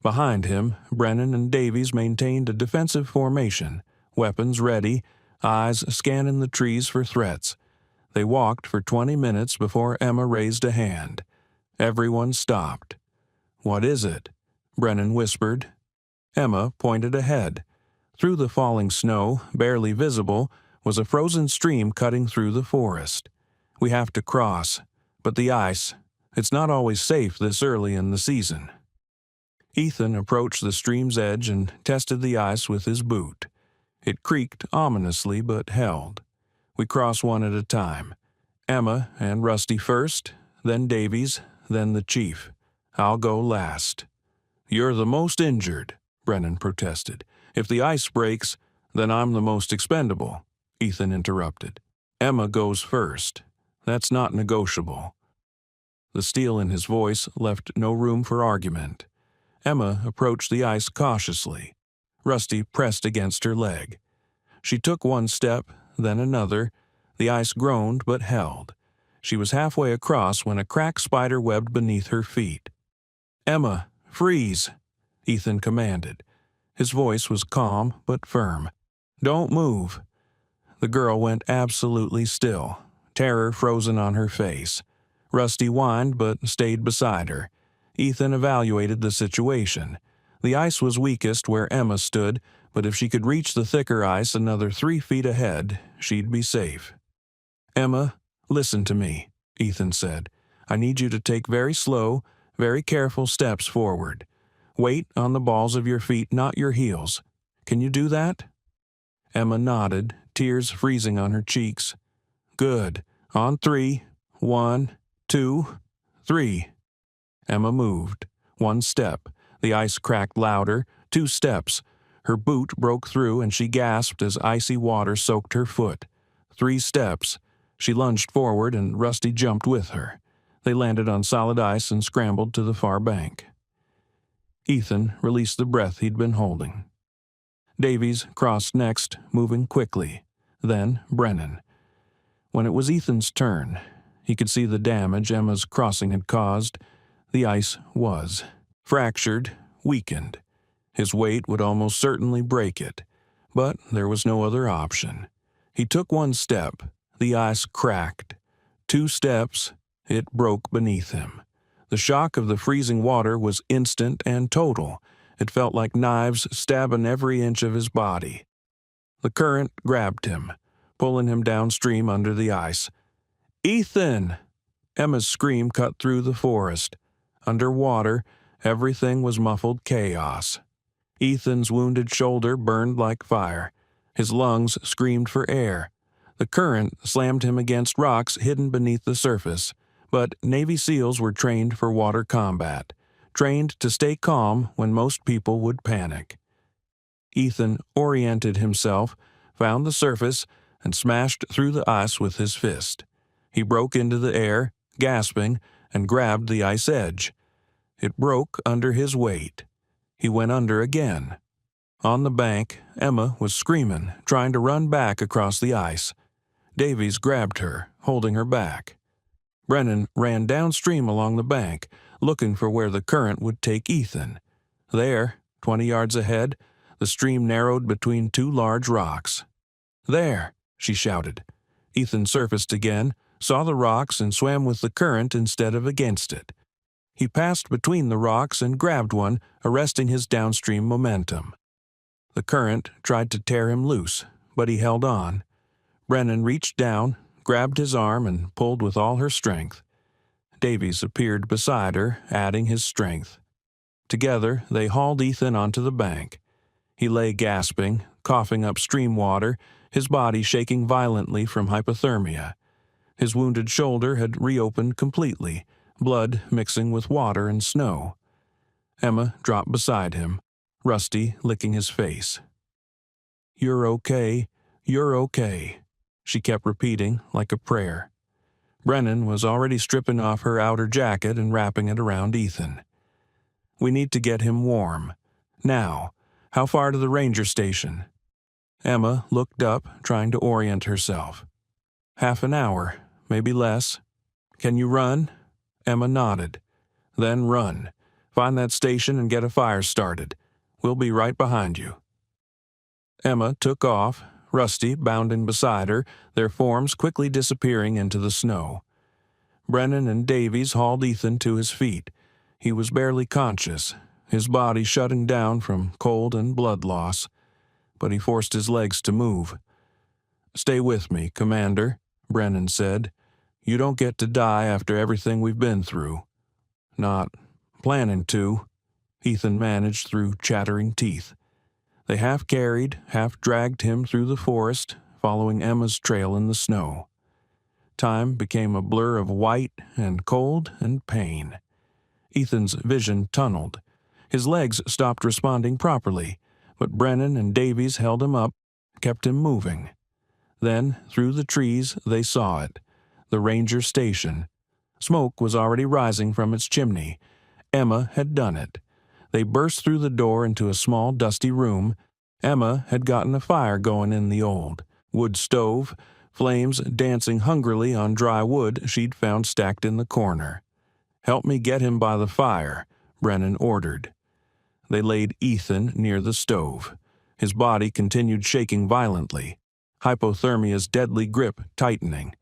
Behind him, Brennan and Davies maintained a defensive formation, weapons ready, eyes scanning the trees for threats. They walked for 20 minutes before Emma raised a hand. Everyone stopped. "What is it?" Brennan whispered. Emma pointed ahead. Through the falling snow, barely visible, was a frozen stream cutting through the forest. "We have to cross, but the ice, it's not always safe this early in the season." Ethan approached the stream's edge and tested the ice with his boot. It creaked ominously but held. "We cross one at a time. Emma and Rusty first, then Davies, then the chief. I'll go last." "You're the most injured," Brennan protested. "If the ice breaks, then I'm the most expendable," Ethan interrupted. "Emma goes first. That's not negotiable." The steel in his voice left no room for argument. Emma approached the ice cautiously. Rusty pressed against her leg. She took one step, then another. The ice groaned but held. She was halfway across when a crack spider webbed beneath her feet. "Emma, freeze," Ethan commanded. His voice was calm but firm. "Don't move." The girl went absolutely still, terror frozen on her face. Rusty whined but stayed beside her. Ethan evaluated the situation. The ice was weakest where Emma stood, but if she could reach the thicker ice another 3 feet ahead, she'd be safe. "Emma, listen to me," Ethan said. "I need you to take very slow, very careful steps forward. Weight on the balls of your feet, not your heels. Can you do that?" Emma nodded, tears freezing on her cheeks. "Good. On 3. 1, 2, 3. Emma moved. 1 step. The ice cracked louder. 2 steps. Her boot broke through and she gasped as icy water soaked her foot. 3 steps. She lunged forward and Rusty jumped with her. They landed on solid ice and scrambled to the far bank. Ethan released the breath he'd been holding. Davies crossed next, moving quickly. Then Brennan. When it was Ethan's turn, he could see the damage Emma's crossing had caused. The ice was fractured, weakened. His weight would almost certainly break it, but there was no other option. He took 1 step. The ice cracked. 2 steps. It broke beneath him. The shock of the freezing water was instant and total. It felt like knives stabbing every inch of his body. The current grabbed him, pulling him downstream under the ice. "Ethan!" Emma's scream cut through the forest. Underwater, everything was muffled chaos. Ethan's wounded shoulder burned like fire. His lungs screamed for air. The current slammed him against rocks hidden beneath the surface. But Navy SEALs were trained for water combat, trained to stay calm when most people would panic. Ethan oriented himself, found the surface, and smashed through the ice with his fist. He broke into the air, gasping, and grabbed the ice edge. It broke under his weight. He went under again. On the bank, Emma was screaming, trying to run back across the ice. Davies grabbed her, holding her back. Brennan ran downstream along the bank, looking for where the current would take Ethan. There, 20 yards ahead, the stream narrowed between 2 large rocks. "There!" she shouted. Ethan surfaced again, saw the rocks, and swam with the current instead of against it. He passed between the rocks and grabbed one, arresting his downstream momentum. The current tried to tear him loose, but he held on. Brennan reached down, grabbed his arm, and pulled with all her strength. Davies appeared beside her, adding his strength. Together, they hauled Ethan onto the bank. He lay gasping, coughing up stream water, his body shaking violently from hypothermia. His wounded shoulder had reopened completely, blood mixing with water and snow. Emma dropped beside him, Rusty licking his face. "You're okay, you're okay," she kept repeating like a prayer. Brennan was already stripping off her outer jacket and wrapping it around Ethan. "We need to get him warm. Now. How far to the ranger station?" Emma looked up, trying to orient herself. "Half an hour, maybe less." "Can you run?" Emma nodded. "Then run. Find that station and get a fire started. We'll be right behind you." Emma took off, Rusty bounding beside her, their forms quickly disappearing into the snow. Brennan and Davies hauled Ethan to his feet. He was barely conscious, his body shutting down from cold and blood loss, but he forced his legs to move. "Stay with me, Commander," Brennan said. "You don't get to die after everything we've been through." "Not planning to," Ethan managed through chattering teeth. They half carried, half dragged him through the forest, following Emma's trail in the snow. Time became a blur of white and cold and pain. Ethan's vision tunneled. His legs stopped responding properly, but Brennan and Davies held him up, kept him moving. Then, through the trees, they saw it, the ranger station. Smoke was already rising from its chimney. Emma had done it. They burst through the door into a small, dusty room. Emma had gotten a fire going in the old wood stove, flames dancing hungrily on dry wood she'd found stacked in the corner. "Help me get him by the fire," Brennan ordered. They laid Ethan near the stove. His body continued shaking violently, hypothermia's deadly grip tightening.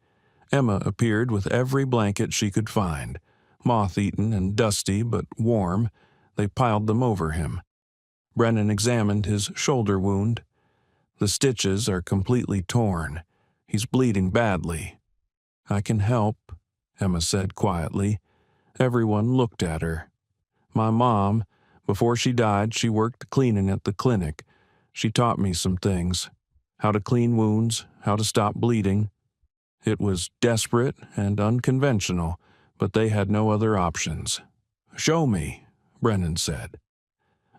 Emma appeared with every blanket she could find. Moth-eaten and dusty but warm, they piled them over him. Brennan examined his shoulder wound. "The stitches are completely torn. He's bleeding badly." "I can help," Emma said quietly. Everyone looked at her. "My mom, before she died, she worked cleaning at the clinic. She taught me some things. How to clean wounds, how to stop bleeding. It was desperate and unconventional, but they had no other options." "Show me," Brennan said.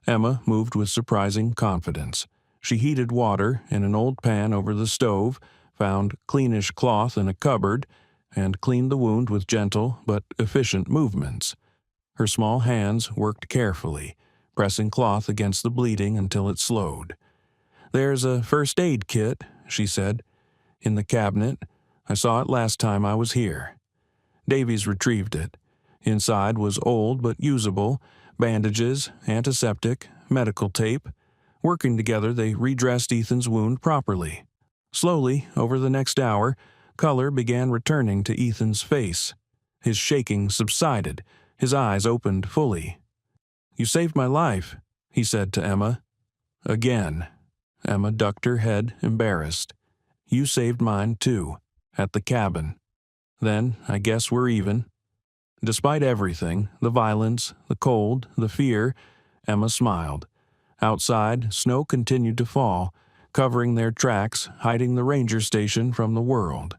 Emma moved with surprising confidence. She heated water in an old pan over the stove, found cleanish cloth in a cupboard, and cleaned the wound with gentle but efficient movements. Her small hands worked carefully, pressing cloth against the bleeding until it slowed. "There's a first aid kit," she said, "in the cabinet. I saw it last time I was here." Davies retrieved it. Inside was old but usable, bandages, antiseptic, medical tape. Working together, they redressed Ethan's wound properly. Slowly, over the next hour, color began returning to Ethan's face. His shaking subsided. His eyes opened fully. "You saved my life," he said to Emma. "Again." Emma ducked her head, embarrassed. "You saved mine, too, at the cabin. Then I guess we're even." Despite everything, the violence, the cold, the fear, Emma smiled. Outside, snow continued to fall, covering their tracks, hiding the ranger station from the world.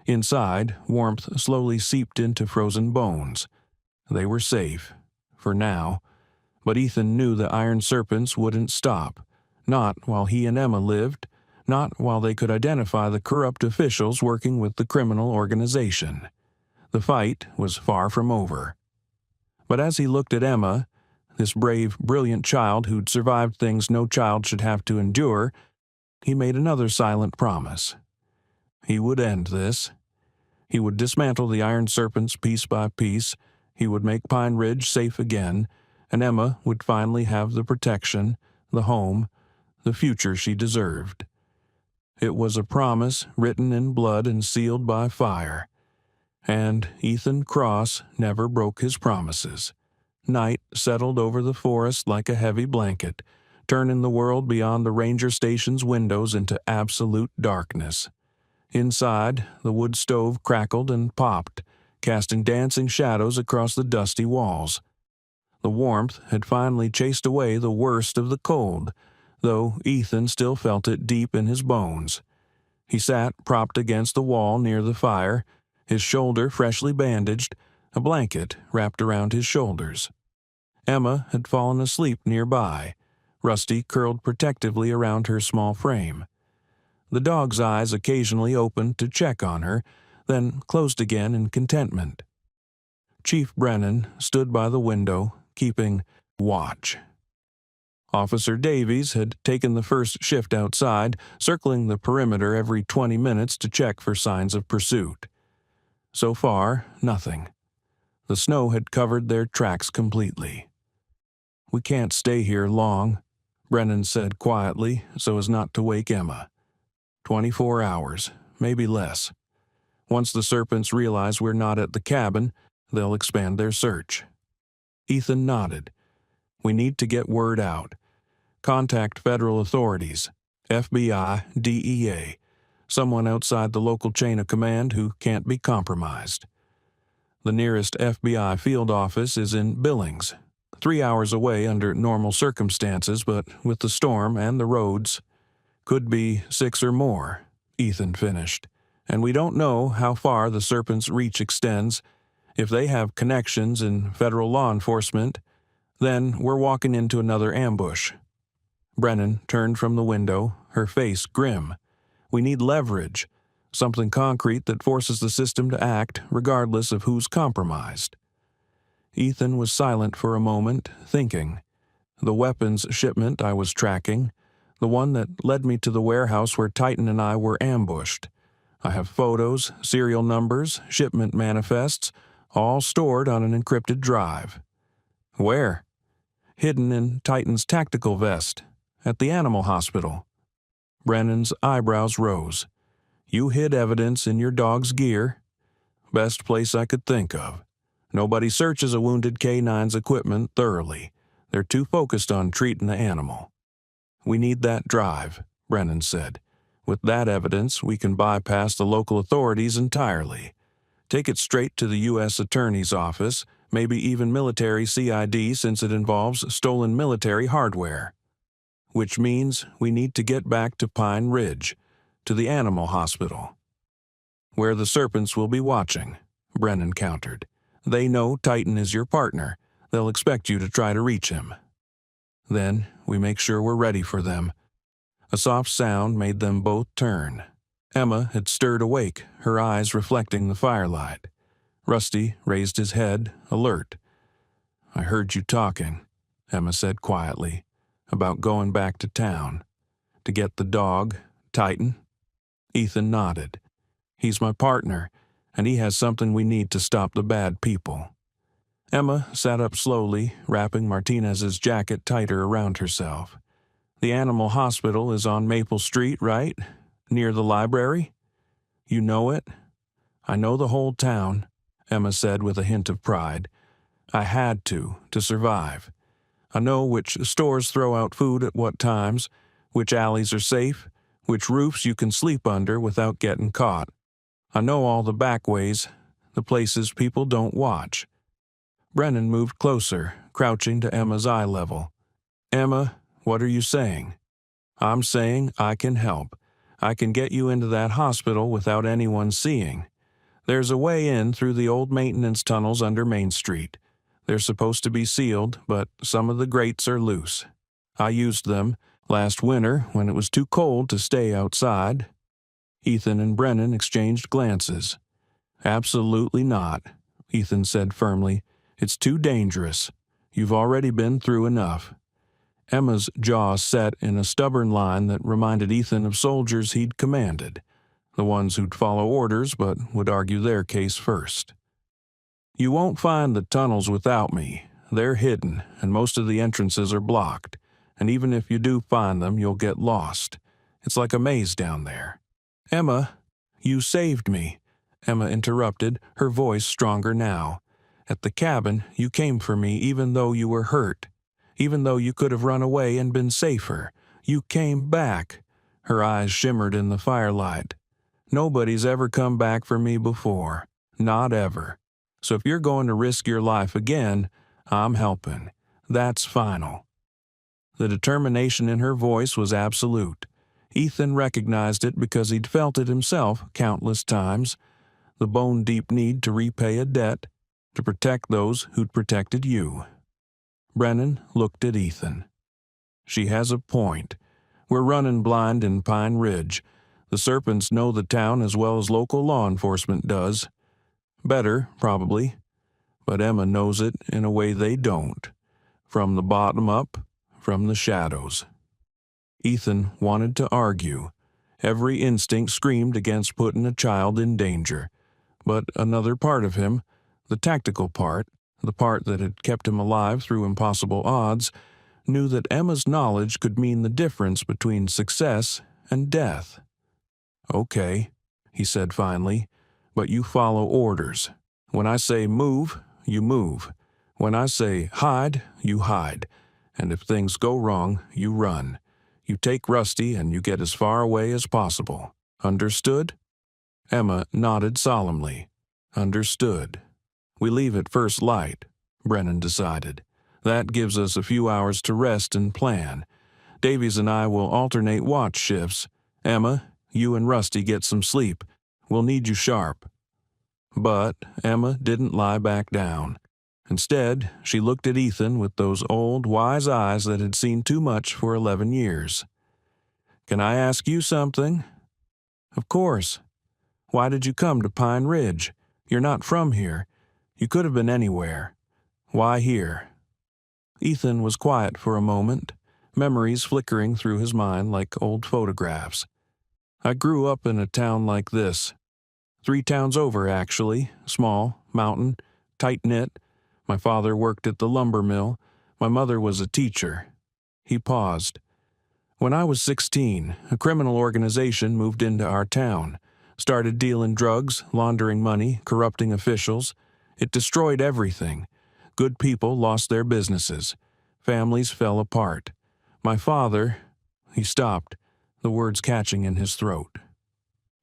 Inside, warmth slowly seeped into frozen bones. They were safe, for now. But Ethan knew the Iron Serpents wouldn't stop. Not while he and Emma lived. Not while they could identify the corrupt officials working with the criminal organization. The fight was far from over. But as he looked at Emma, this brave, brilliant child who'd survived things no child should have to endure, he made another silent promise. He would end this. He would dismantle the Iron Serpents piece by piece. He would make Pine Ridge safe again, and Emma would finally have the protection, the home, the future she deserved. It was a promise written in blood and sealed by fire. And Ethan Cross never broke his promises. Night settled over the forest like a heavy blanket, turning the world beyond the ranger station's windows into absolute darkness. Inside, the wood stove crackled and popped, casting dancing shadows across the dusty walls. The warmth had finally chased away the worst of the cold, though Ethan still felt it deep in his bones. He sat propped against the wall near the fire, his shoulder freshly bandaged, a blanket wrapped around his shoulders. Emma had fallen asleep nearby, Rusty curled protectively around her small frame. The dog's eyes occasionally opened to check on her, then closed again in contentment. Chief Brennan stood by the window, keeping watch. Officer Davies had taken the first shift outside, circling the perimeter every 20 minutes to check for signs of pursuit. So far, nothing. The snow had covered their tracks completely. "We can't stay here long," Brennan said quietly so as not to wake Emma. 24 hours, maybe less. Once the Serpents realize we're not at the cabin, they'll expand their search. Ethan nodded. "We need to get word out. Contact federal authorities, FBI, DEA, someone outside the local chain of command who can't be compromised. The nearest FBI field office is in Billings, 3 hours away under normal circumstances, but with the storm and the roads, could be 6 or more," Ethan finished. "And we don't know how far the Serpents' reach extends. If they have connections in federal law enforcement, then we're walking into another ambush." Brennan turned from the window, her face grim. "We need leverage, something concrete that forces the system to act regardless of who's compromised." Ethan was silent for a moment, thinking. The weapons shipment I was tracking, the one that led me to the warehouse where Titan and I were ambushed. I have photos, serial numbers, shipment manifests, all stored on an encrypted drive. "Where?" "Hidden in Titan's tactical vest, at the animal hospital." Brennan's eyebrows rose. "You hid evidence in your dog's gear?" "Best place I could think of. Nobody searches a wounded K9's equipment thoroughly. They're too focused on treating the animal." "We need that drive," Brennan said. "With that evidence, we can bypass the local authorities entirely. Take it straight to the U.S. Attorney's Office, maybe even military CID since it involves stolen military hardware. Which means we need to get back to Pine Ridge, to the animal hospital." "Where the Serpents will be watching," Brennan countered. "They know Titan is your partner. They'll expect you to try to reach him." "Then we make sure we're ready for them." A soft sound made them both turn. Emma had stirred awake, her eyes reflecting the firelight. Rusty raised his head, alert. "I heard you talking," Emma said quietly, "about going back to town. To get the dog, Titan?" Ethan nodded. "He's my partner, and he has something we need to stop the bad people." Emma sat up slowly, wrapping Martinez's jacket tighter around herself. "The animal hospital is on Maple Street, right? Near the library?" "You know it?" "I know the whole town," Emma said with a hint of pride. "I had to survive. I know which stores throw out food at what times, which alleys are safe, which roofs you can sleep under without getting caught. I know all the back ways, the places people don't watch." Brennan moved closer, crouching to Emma's eye level. "Emma, what are you saying?" "I'm saying I can help. I can get you into that hospital without anyone seeing. There's a way in through the old maintenance tunnels under Main Street. They're supposed to be sealed, but some of the grates are loose. I used them last winter when it was too cold to stay outside." Ethan and Brennan exchanged glances. "Absolutely not," Ethan said firmly. "It's too dangerous. You've already been through enough." Emma's jaw set in a stubborn line that reminded Ethan of soldiers he'd commanded, the ones who'd follow orders but would argue their case first. "You won't find the tunnels without me. They're hidden, and most of the entrances are blocked, and even if you do find them, you'll get lost. It's like a maze down there." "Emma, you saved me," Emma interrupted, her voice stronger now. "At the cabin, you came for me even though you were hurt. Even though you could have run away and been safer. You came back." Her eyes shimmered in the firelight. "Nobody's ever come back for me before. Not ever. So if you're going to risk your life again, I'm helping. That's final." The determination in her voice was absolute. Ethan recognized it because he'd felt it himself countless times, the bone-deep need to repay a debt, to protect those who'd protected you. Brennan looked at Ethan. She has a point. We're running blind in Pine Ridge. The Serpents know the town as well as local law enforcement does. Better, probably. But Emma knows it in a way they don't. From the bottom up, from the shadows. Ethan wanted to argue. Every instinct screamed against putting a child in danger. But another part of him, the tactical part, the part that had kept him alive through impossible odds, knew that Emma's knowledge could mean the difference between success and death. "Okay," he said finally, "but you follow orders. When I say move, you move. When I say hide, you hide. And if things go wrong, you run. You take Rusty and you get as far away as possible. Understood?" Emma nodded solemnly. "Understood. We leave at first light," Brennan decided. "That gives us a few hours to rest and plan. Davies and I will alternate watch shifts. Emma, you and Rusty get some sleep. We'll need you sharp." But Emma didn't lie back down. Instead, she looked at Ethan with those old, wise eyes that had seen too much for 11 years. "Can I ask you something?" "Of course. Why did you come to Pine Ridge? You're not from here. You could have been anywhere. Why here?" Ethan was quiet for a moment, memories flickering through his mind like old photographs. "I grew up in a town like this. 3 towns over, actually. Small, mountain, tight-knit. My father worked at the lumber mill. My mother was a teacher." He paused. "When I was 16, a criminal organization moved into our town, started dealing drugs, laundering money, corrupting officials. It destroyed everything. Good people lost their businesses. Families fell apart. My father—" He stopped, the words catching in his throat.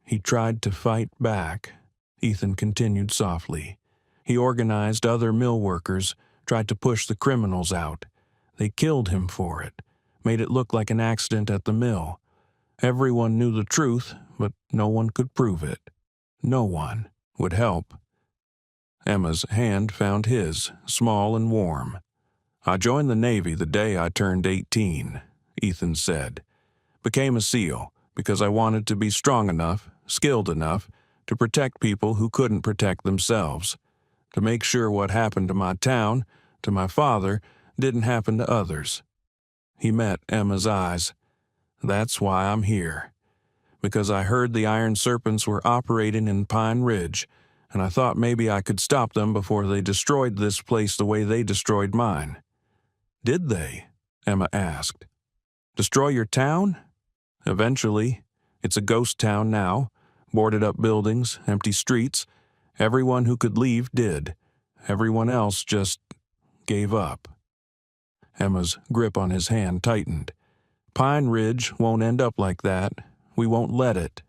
"He tried to fight back," Ethan continued softly. "He organized other mill workers, tried to push the criminals out. They killed him for it, made it look like an accident at the mill. Everyone knew the truth, but no one could prove it. No one would help." Emma's hand found his, small and warm. "I joined the Navy the day I turned 18, Ethan said. "Became a SEAL because I wanted to be strong enough, skilled enough, to protect people who couldn't protect themselves. To make sure what happened to my town, to my father, didn't happen to others." He met Emma's eyes. "That's why I'm here. Because I heard the Iron Serpents were operating in Pine Ridge, and I thought maybe I could stop them before they destroyed this place the way they destroyed mine." "Did they?" Emma asked. "Destroy your town?" "Eventually. It's a ghost town now. Boarded up buildings, empty streets. Everyone who could leave did. Everyone else just gave up." Emma's grip on his hand tightened. "Pine Ridge won't end up like that. We won't let it."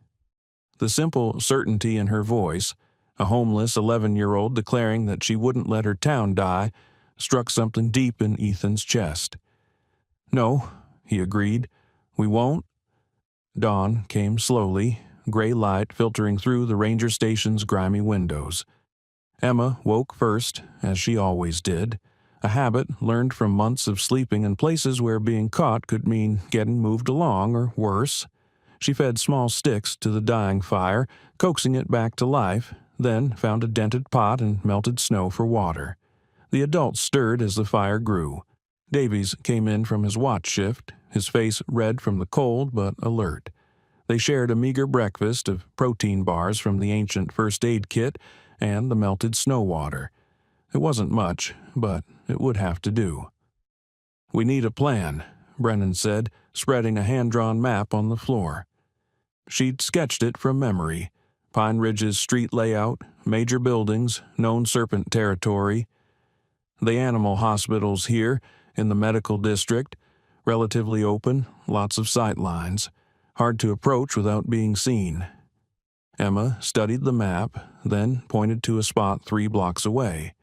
The simple certainty in her voice, a homeless 11-year-old declaring that she wouldn't let her town die, struck something deep in Ethan's chest. "No," he agreed. "We won't." Dawn came slowly, gray light filtering through the ranger station's grimy windows. Emma woke first, as she always did, a habit learned from months of sleeping in places where being caught could mean getting moved along or worse. She fed small sticks to the dying fire, coaxing it back to life, then found a dented pot and melted snow for water. The adults stirred as the fire grew. Davies came in from his watch shift, his face red from the cold but alert. They shared a meager breakfast of protein bars from the ancient first aid kit and the melted snow water. It wasn't much, but it would have to do. "We need a plan," Brennan said, spreading a hand-drawn map on the floor. She'd sketched it from memory. Pine Ridge's street layout, major buildings, known serpent territory. The animal hospitals here, in the medical district, relatively open, lots of sight lines. Hard to approach without being seen. Emma studied the map, then pointed to a spot 3 blocks away.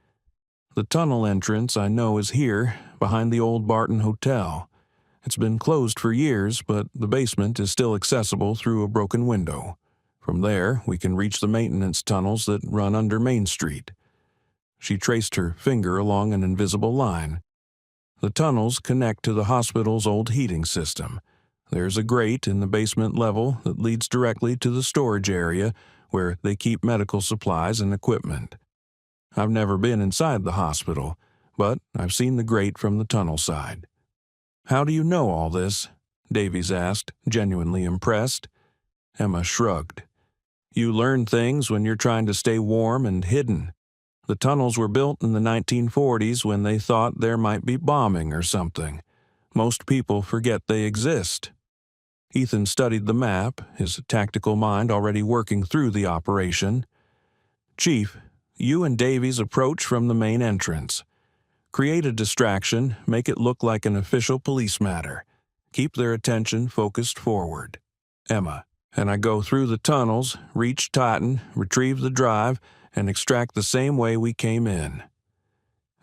"The tunnel entrance I know is here, behind the old Barton Hotel. It's been closed for years, but the basement is still accessible through a broken window. From there, we can reach the maintenance tunnels that run under Main Street. She traced her finger along an invisible line. The tunnels connect to the hospital's old heating system. There's a grate in the basement level that leads directly to the storage area where they keep medical supplies and equipment. I've never been inside the hospital, but I've seen the grate from the tunnel side. "How do you know all this?" Davies asked, genuinely impressed. Emma shrugged. "You learn things when you're trying to stay warm and hidden. The tunnels were built in the 1940s when they thought there might be bombing or something. Most people forget they exist." Ethan studied the map, his tactical mind already working through the operation. "Chief, you and Davies approach from the main entrance. Create a distraction, make it look like an official police matter. Keep their attention focused forward. Emma, and I go through the tunnels, reach Titan, retrieve the drive, and extract the same way we came in.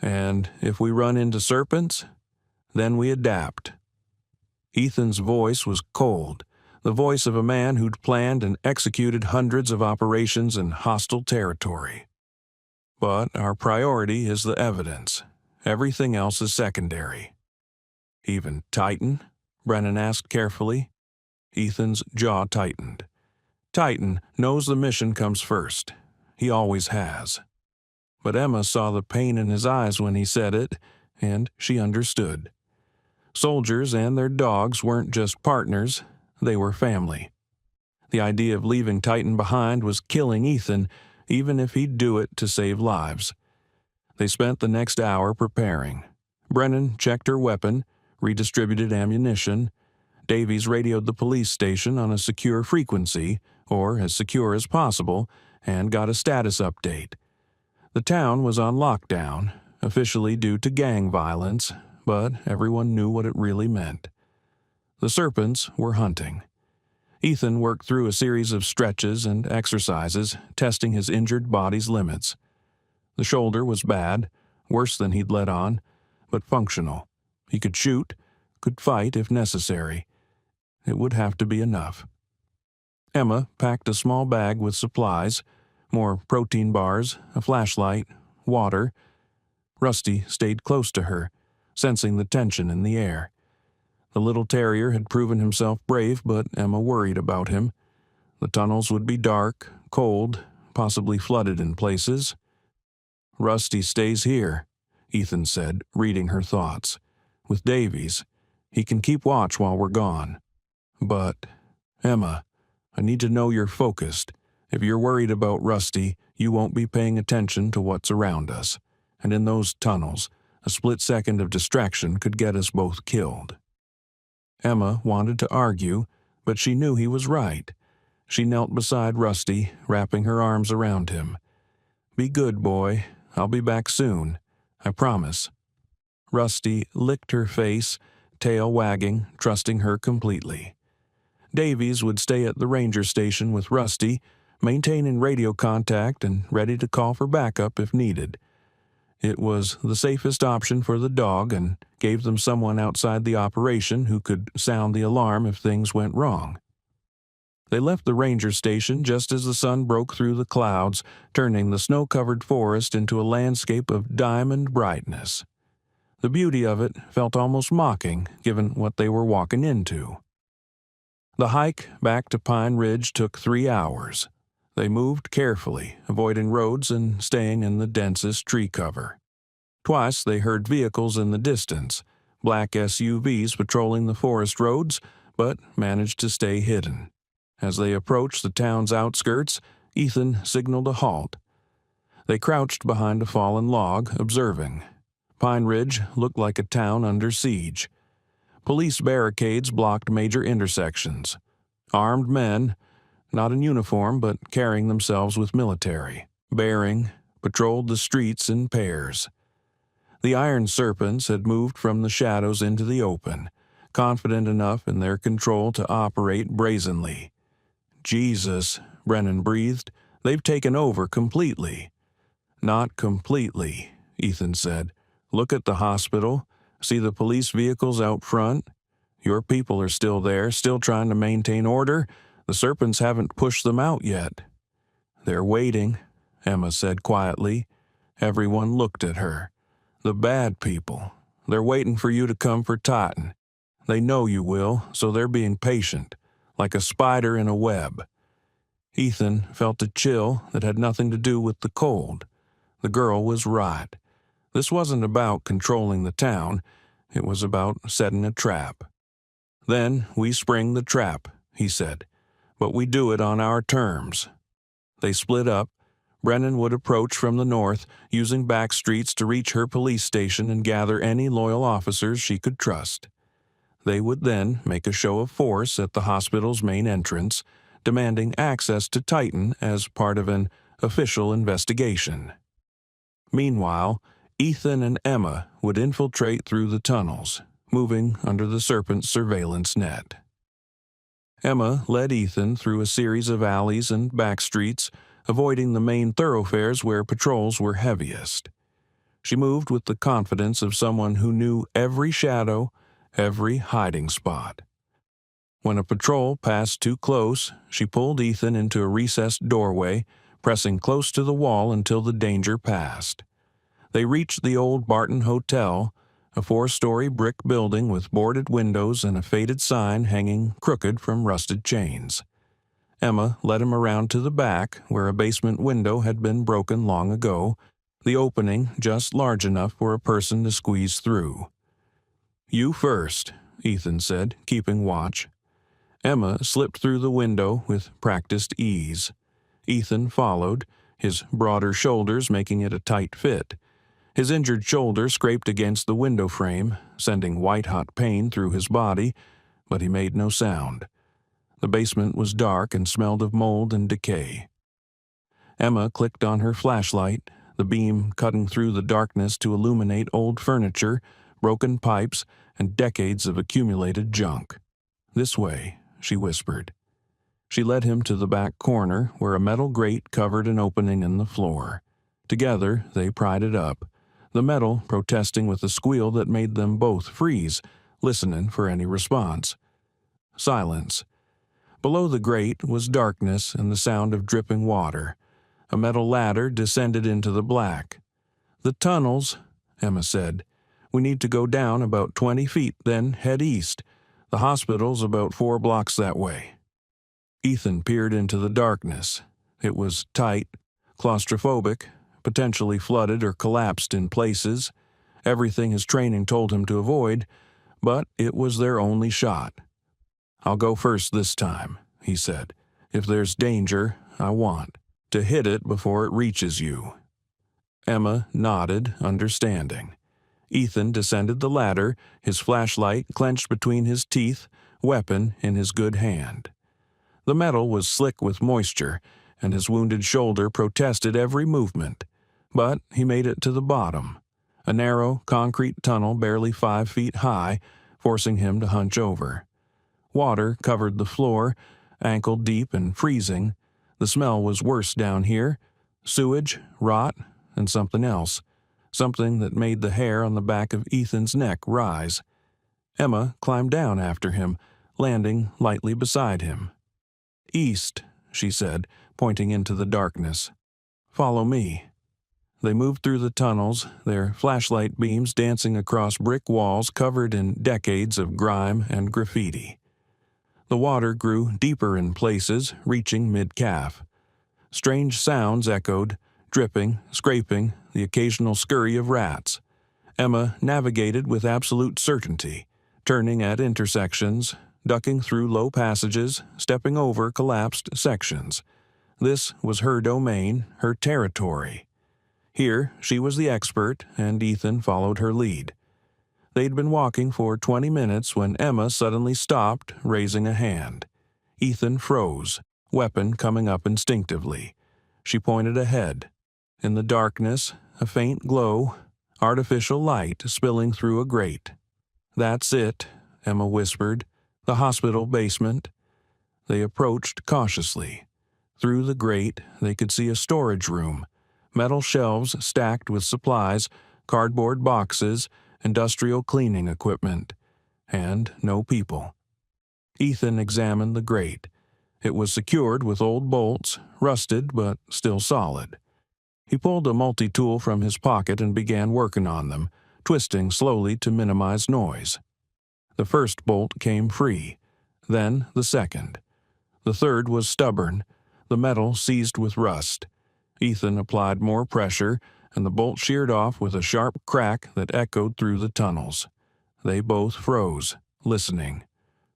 And if we run into Serpents, then we adapt." Ethan's voice was cold, the voice of a man who'd planned and executed hundreds of operations in hostile territory. "But our priority is the evidence. Everything else is secondary." "Even Titan?" Brennan asked carefully. Ethan's jaw tightened. "Titan knows the mission comes first. He always has." But Emma saw the pain in his eyes when he said it, and she understood. Soldiers and their dogs weren't just partners, they were family. The idea of leaving Titan behind was killing Ethan, even if he'd do it to save lives. They spent the next hour preparing. Brennan checked her weapon, redistributed ammunition. Davies radioed the police station on a secure frequency, or as secure as possible, and got a status update. The town was on lockdown, officially due to gang violence, but everyone knew what it really meant. The Serpents were hunting. Ethan worked through a series of stretches and exercises, testing his injured body's limits. The shoulder was bad, worse than he'd let on, but functional. He could shoot, could fight if necessary. It would have to be enough. Emma packed a small bag with supplies, more protein bars, a flashlight, water. Rusty stayed close to her, sensing the tension in the air. The little terrier had proven himself brave, but Emma worried about him. The tunnels would be dark, cold, possibly flooded in places. "Rusty stays here," Ethan said, reading her thoughts. "With Davies. He can keep watch while we're gone. But, Emma, I need to know you're focused. If you're worried about Rusty, you won't be paying attention to what's around us. And in those tunnels, a split second of distraction could get us both killed." Emma wanted to argue, but she knew he was right. She knelt beside Rusty, wrapping her arms around him. "Be good, boy. I'll be back soon. I promise." Rusty licked her face, tail wagging, trusting her completely. Davies would stay at the ranger station with Rusty, maintaining radio contact and ready to call for backup if needed. It was the safest option for the dog and gave them someone outside the operation who could sound the alarm if things went wrong. They left the ranger station just as the sun broke through the clouds, turning the snow-covered forest into a landscape of diamond brightness. The beauty of it felt almost mocking, given what they were walking into. The hike back to Pine Ridge took 3 hours. They moved carefully, avoiding roads and staying in the densest tree cover. Twice they heard vehicles in the distance, black SUVs patrolling the forest roads, but managed to stay hidden. As they approached the town's outskirts, Ethan signaled a halt. They crouched behind a fallen log, observing. Pine Ridge looked like a town under siege. Police barricades blocked major intersections. Armed men, not in uniform but carrying themselves with military bearing, patrolled the streets in pairs. The Iron Serpents had moved from the shadows into the open, confident enough in their control to operate brazenly. "Jesus," Brennan breathed, "they've taken over completely." "Not completely," Ethan said. "Look at the hospital. See the police vehicles out front? Your people are still there, still trying to maintain order. The Serpents haven't pushed them out yet." "They're waiting," Emma said quietly. Everyone looked at her. "The bad people. They're waiting for you to come for Titan. They know you will, so they're being patient, like a spider in a web." Ethan felt a chill that had nothing to do with the cold. The girl was right. This wasn't about controlling the town. It was about setting a trap. "Then we spring the trap," he said, "but we do it on our terms." They split up. Brennan would approach from the north, using back streets to reach her police station and gather any loyal officers she could trust. They would then make a show of force at the hospital's main entrance, demanding access to Titan as part of an official investigation. Meanwhile, Ethan and Emma would infiltrate through the tunnels, moving under the Serpent's surveillance net. Emma led Ethan through a series of alleys and back streets, avoiding the main thoroughfares where patrols were heaviest. She moved with the confidence of someone who knew every shadow, every hiding spot. When a patrol passed too close, she pulled Ethan into a recessed doorway, pressing close to the wall until the danger passed. They reached the old Barton Hotel, a 4-story brick building with boarded windows and a faded sign hanging crooked from rusted chains. Emma led him around to the back, where a basement window had been broken long ago, the opening just large enough for a person to squeeze through. "You first," Ethan said, keeping watch. Emma slipped through the window with practiced ease. Ethan followed, his broader shoulders making it a tight fit. His injured shoulder scraped against the window frame, sending white-hot pain through his body, but he made no sound. The basement was dark and smelled of mold and decay. Emma clicked on her flashlight, the beam cutting through the darkness to illuminate old furniture, broken pipes, and decades of accumulated junk. "This way," she whispered. She led him to the back corner, where a metal grate covered an opening in the floor. Together, they pried it up, the metal protesting with a squeal that made them both freeze, listening for any response. Silence. Below the grate was darkness and the sound of dripping water. A metal ladder descended into the black. "The tunnels," Emma said. "We need to go down about 20 feet, then head east. The hospital's about 4 blocks that way." Ethan peered into the darkness. It was tight, claustrophobic, potentially flooded or collapsed in places. Everything his training told him to avoid, but it was their only shot. "I'll go first this time," he said. "If there's danger, I want to hit it before it reaches you." Emma nodded, understanding. Ethan descended the ladder, his flashlight clenched between his teeth, weapon in his good hand. The metal was slick with moisture, and his wounded shoulder protested every movement. But he made it to the bottom, a narrow concrete tunnel barely 5 feet high, forcing him to hunch over. Water covered the floor, ankle deep and freezing. The smell was worse down here: sewage, rot, and something else. Something that made the hair on the back of Ethan's neck rise. Emma climbed down after him, landing lightly beside him. "East," she said, pointing into the darkness. "Follow me." They moved through the tunnels, their flashlight beams dancing across brick walls covered in decades of grime and graffiti. The water grew deeper in places, reaching mid-calf. Strange sounds echoed, dripping, scraping, the occasional scurry of rats. Emma navigated with absolute certainty, turning at intersections, ducking through low passages, stepping over collapsed sections. This was her domain, her territory. Here she was the expert, and Ethan followed her lead. They'd been walking for 20 minutes when Emma suddenly stopped, raising a hand. Ethan froze, weapon coming up instinctively. She pointed ahead. In the darkness, a faint glow, artificial light spilling through a grate. "That's it," Emma whispered. "The hospital basement." They approached cautiously. Through the grate, they could see a storage room, metal shelves stacked with supplies, cardboard boxes, industrial cleaning equipment. and no people. Ethan examined the grate. It was secured with old bolts, rusted but still solid. He pulled a multi-tool from his pocket and began working on them, twisting slowly to minimize noise. The first bolt came free, then the second. The third was stubborn, the metal seized with rust. Ethan applied more pressure, and the bolt sheared off with a sharp crack that echoed through the tunnels. They both froze, listening.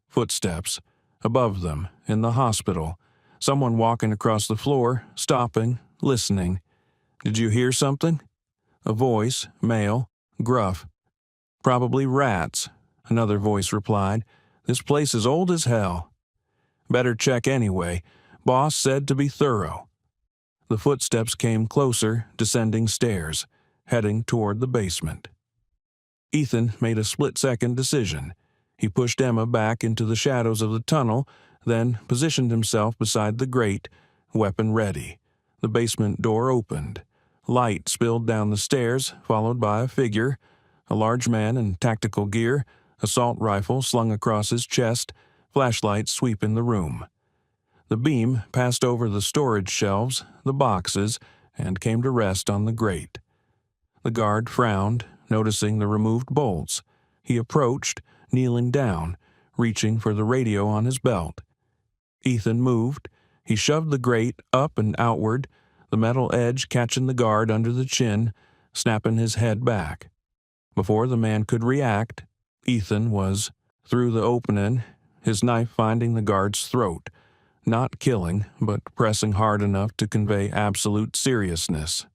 Footsteps. Above them, in the hospital. Someone walking across the floor, stopping, listening. "Did you hear something?" A voice, male, gruff. "Probably rats," another voice replied. "This place is old as hell." "Better check anyway. Boss said to be thorough." The footsteps came closer, descending stairs, heading toward the basement. Ethan made a split-second decision. He pushed Emma back into the shadows of the tunnel, then positioned himself beside the grate, weapon ready. The basement door opened. Light spilled down the stairs, followed by a figure, a large man in tactical gear, assault rifle slung across his chest, flashlight sweeping the room. The beam passed over the storage shelves, the boxes, and came to rest on the grate. The guard frowned, noticing the removed bolts. He approached, kneeling down, reaching for the radio on his belt. Ethan moved. He shoved the grate up and outward, the metal edge catching the guard under the chin, snapping his head back. Before the man could react, Ethan was through the opening, his knife finding the guard's throat, not killing, but pressing hard enough to convey absolute seriousness.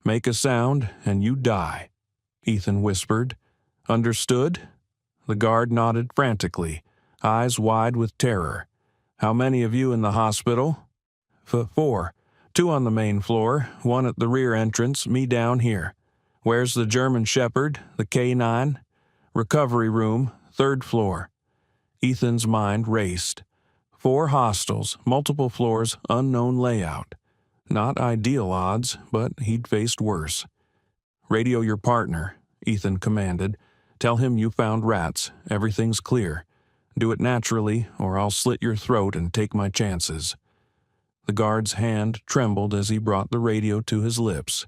"Make a sound, and you die," Ethan whispered. "Understood?" The guard nodded frantically, eyes wide with terror. "How many of you in the hospital?" "4. 2 on the main floor, 1 at the rear entrance, me down here." "Where's the German Shepherd, the K9? "Recovery room, 3rd floor." Ethan's mind raced. 4 hostels, multiple floors, unknown layout. Not ideal odds, but he'd faced worse. "Radio your partner," Ethan commanded. "Tell him you found rats. Everything's clear. Do it naturally, or I'll slit your throat and take my chances." The guard's hand trembled as he brought the radio to his lips.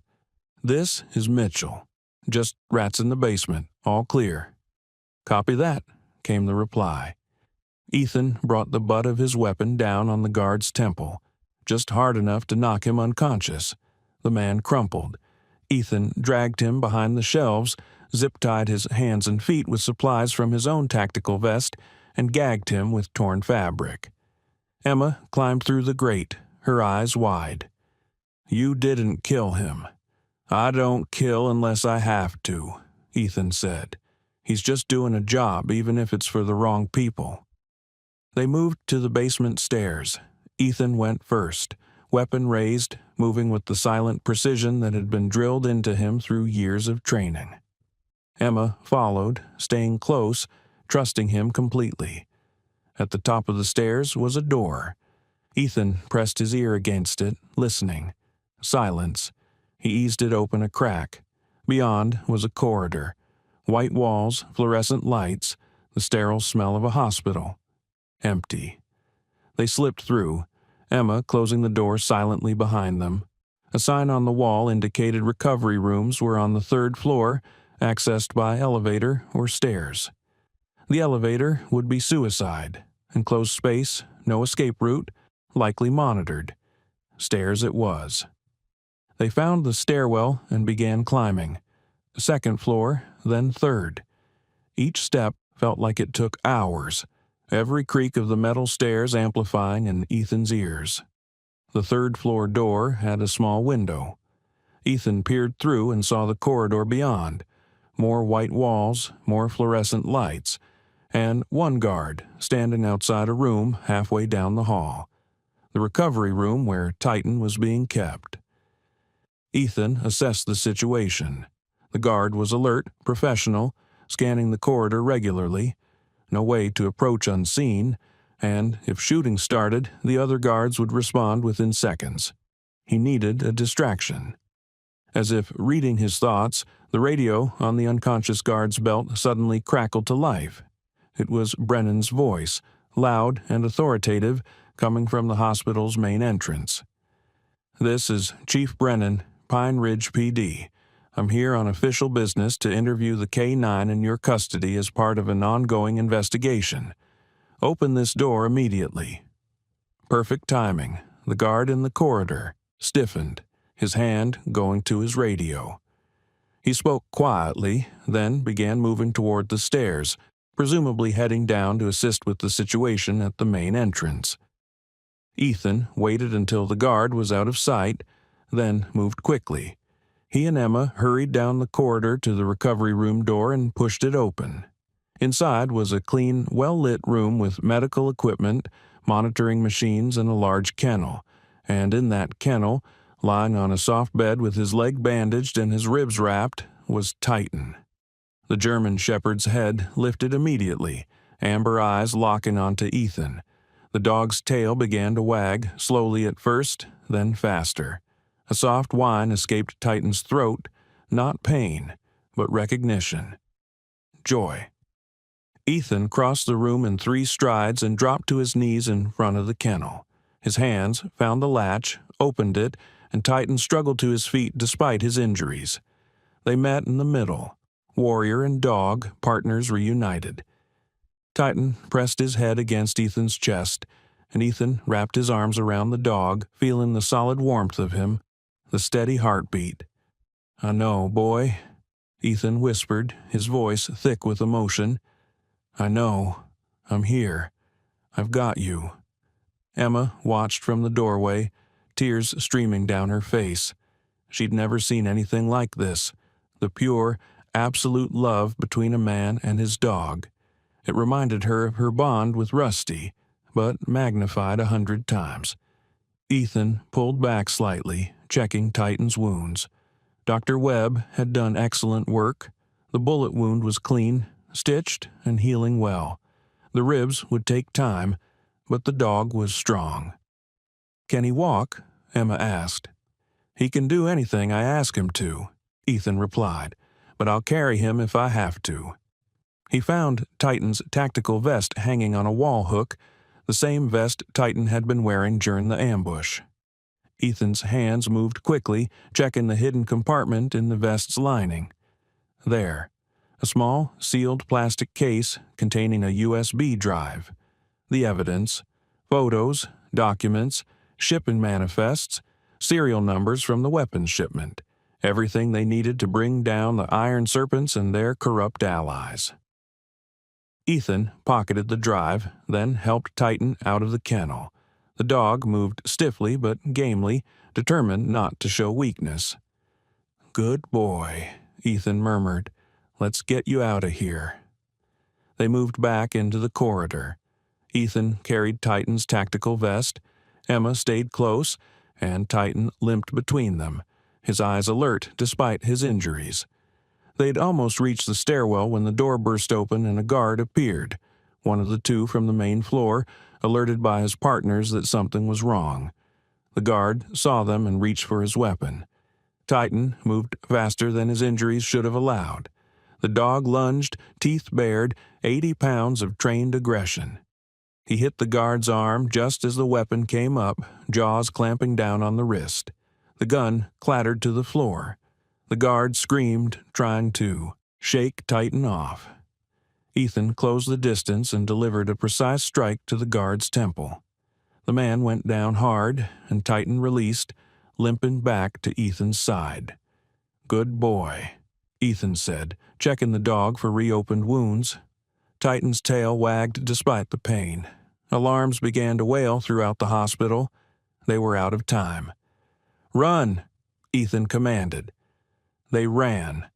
"This is Mitchell. Just rats in the basement. All clear." "Copy that," came the reply. Ethan brought the butt of his weapon down on the guard's temple, just hard enough to knock him unconscious. The man crumpled. Ethan dragged him behind the shelves, zip-tied his hands and feet with supplies from his own tactical vest, and gagged him with torn fabric. Emma climbed through the grate, her eyes wide. "You didn't kill him." "I don't kill unless I have to," Ethan said. "He's just doing a job, even if it's for the wrong people." They moved to the basement stairs. Ethan went first, weapon raised, moving with the silent precision that had been drilled into him through years of training. Emma followed, staying close, trusting him completely. At the top of the stairs was a door. Ethan pressed his ear against it, listening. Silence. He eased it open a crack. Beyond was a corridor. White walls, fluorescent lights, the sterile smell of a hospital. Empty. They slipped through, Emma closing the door silently behind them. A sign on the wall indicated recovery rooms were on the 3rd floor, accessed by elevator or stairs. The elevator would be suicide. Enclosed space, no escape route, likely monitored. Stairs it was. They found the stairwell and began climbing. 2nd floor, then 3rd. Each step felt like it took hours, every creak of the metal stairs amplifying in Ethan's ears. The 3rd floor door had a small window. Ethan peered through and saw the corridor beyond. More white walls, more fluorescent lights, and one guard standing outside a room halfway down the hall. The recovery room where Titan was being kept. Ethan assessed the situation. The guard was alert, professional, scanning the corridor regularly. No way to approach unseen, and if shooting started, the other guards would respond within seconds. He needed a distraction. As if reading his thoughts, the radio on the unconscious guard's belt suddenly crackled to life. It was Brennan's voice, loud and authoritative, coming from the hospital's main entrance. "This is Chief Brennan, Pine Ridge PD. I'm here on official business to interview the K-9 in your custody as part of an ongoing investigation. Open this door immediately." Perfect timing. The guard in the corridor stiffened, his hand going to his radio. He spoke quietly, then began moving toward the stairs, presumably heading down to assist with the situation at the main entrance. Ethan waited until the guard was out of sight, then moved quickly. He and Emma hurried down the corridor to the recovery room door and pushed it open. Inside was a clean, well-lit room with medical equipment, monitoring machines, and a large kennel. And in that kennel, lying on a soft bed with his leg bandaged and his ribs wrapped, was Titan. The German shepherd's head lifted immediately, amber eyes locking onto Ethan. The dog's tail began to wag, slowly at first, then faster. A soft whine escaped Titan's throat, not pain, but recognition. Joy. Ethan crossed the room in 3 strides and dropped to his knees in front of the kennel. His hands found the latch, opened it, and Titan struggled to his feet despite his injuries. They met in the middle. Warrior and dog, partners reunited. Titan pressed his head against Ethan's chest, and Ethan wrapped his arms around the dog, feeling the solid warmth of him, the steady heartbeat. "I know, boy," Ethan whispered, his voice thick with emotion. "I know. I'm here. I've got you." Emma watched from the doorway, tears streaming down her face. She'd never seen anything like this, the pure, absolute love between a man and his dog. It reminded her of her bond with Rusty, but magnified 100 times. Ethan pulled back slightly, checking Titan's wounds. Dr. Webb had done excellent work. The bullet wound was clean, stitched, and healing well. The ribs would take time, but the dog was strong. "Can he walk?" Emma asked. "He can do anything I ask him to," Ethan replied, "but I'll carry him if I have to." He found Titan's tactical vest hanging on a wall hook, the same vest Titan had been wearing during the ambush. Ethan's hands moved quickly, checking the hidden compartment in the vest's lining. There, a small, sealed plastic case containing a USB drive. The evidence: photos, documents, shipping manifests, serial numbers from the weapons shipment, everything they needed to bring down the Iron Serpents and their corrupt allies. Ethan pocketed the drive, then helped Titan out of the kennel. The dog moved stiffly but gamely, determined not to show weakness. "Good boy," Ethan murmured. "Let's get you out of here." They moved back into the corridor. Ethan carried Titan's tactical vest. Emma stayed close, and Titan limped between them, his eyes alert despite his injuries. They'd almost reached the stairwell when the door burst open and a guard appeared, one of the 2 from the main floor, alerted by his partners that something was wrong. The guard saw them and reached for his weapon. Titan moved faster than his injuries should have allowed. The dog lunged, teeth bared, 80 pounds of trained aggression. He hit the guard's arm just as the weapon came up, jaws clamping down on the wrist. The gun clattered to the floor. The guard screamed, trying to shake Titan off. Ethan closed the distance and delivered a precise strike to the guard's temple. The man went down hard, and Titan released, limping back to Ethan's side. "Good boy," Ethan said, checking the dog for reopened wounds. Titan's tail wagged despite the pain. Alarms began to wail throughout the hospital. They were out of time. "Run," Ethan commanded. They ran.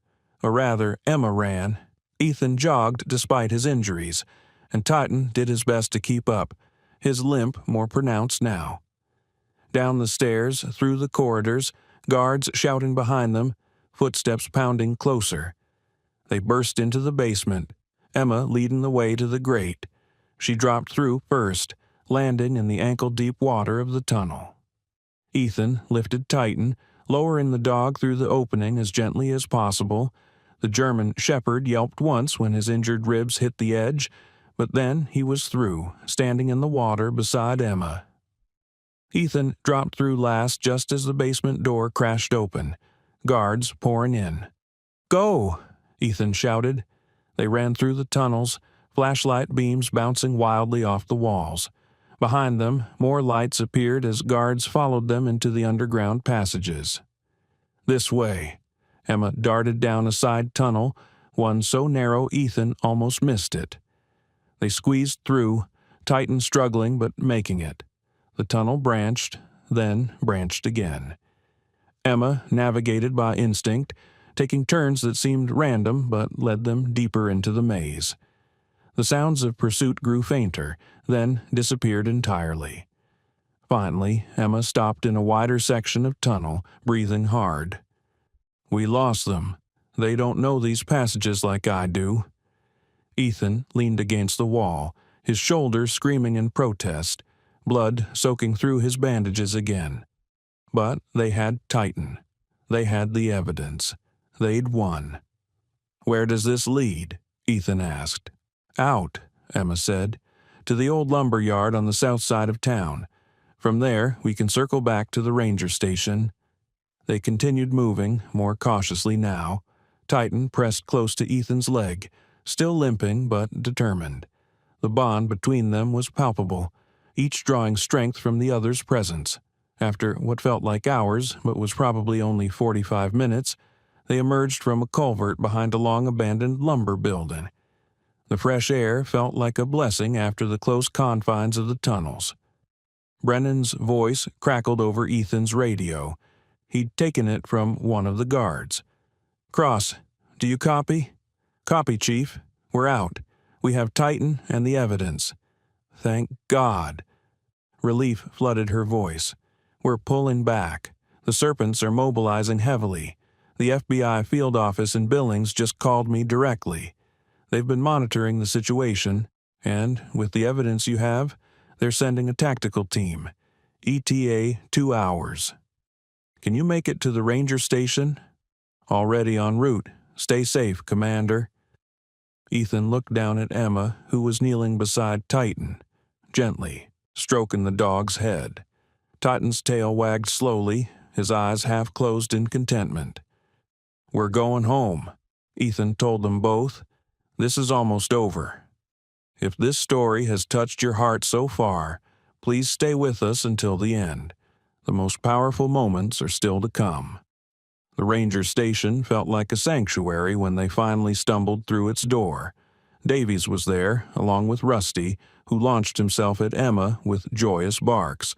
Or rather, Emma ran. Ethan jogged despite his injuries, and Titan did his best to keep up, his limp more pronounced now. Down the stairs, through the corridors, guards shouting behind them, footsteps pounding closer. They burst into the basement, Emma leading the way to the grate. She dropped through first, landing in the ankle-deep water of the tunnel. Ethan lifted Titan, lowering the dog through the opening as gently as possible. The German shepherd yelped once when his injured ribs hit the edge, But then he was through, standing in the water beside Emma. Ethan dropped through last just as the basement door crashed open, guards pouring in. "Go!" Ethan shouted. They ran through the tunnels, flashlight beams bouncing wildly off the walls. Behind them, more lights appeared as guards followed them into the underground passages. "This way." Emma darted down a side tunnel, one so narrow Ethan almost missed it. They squeezed through, Titan struggling but making it. The tunnel branched, then branched again. Emma navigated by instinct, taking turns that seemed random but led them deeper into the maze. The sounds of pursuit grew fainter, then disappeared entirely. Finally, Emma stopped in a wider section of tunnel, breathing hard. "We lost them. They don't know these passages like I do." Ethan leaned against the wall, his shoulder screaming in protest, blood soaking through his bandages again. But they had Titan. They had the evidence. They'd won. "Where does this lead?" Ethan asked. "Out," Emma said, "to the old lumber yard on the south side of town. From there, we can circle back to the ranger station." They continued moving, more cautiously now. Titan pressed close to Ethan's leg, still limping but determined. The bond between them was palpable, each drawing strength from the other's presence. After what felt like hours, but was probably only 45 minutes, they emerged from a culvert behind a long-abandoned lumber building. The fresh air felt like a blessing after the close confines of the tunnels. Brennan's voice crackled over Ethan's radio. He'd taken it from one of the guards. "Cross, do you copy?" "Copy, Chief. We're out. We have Titan and the evidence." "Thank God." Relief flooded her voice. "We're pulling back. The Serpents are mobilizing heavily. The FBI field office in Billings just called me directly. They've been monitoring the situation, and, with the evidence you have, they're sending a tactical team. ETA 2 hours. Can you make it to the ranger station?" "Already en route. Stay safe, Commander." Ethan looked down at Emma, who was kneeling beside Titan, gently, stroking the dog's head. Titan's tail wagged slowly, his eyes half closed in contentment. "We're going home," Ethan told them both. "This is almost over. If this story has touched your heart so far, please stay with us until the end. The most powerful moments are still to come." The ranger station felt like a sanctuary when they finally stumbled through its door. Davies was there, along with Rusty, who launched himself at Emma with joyous barks.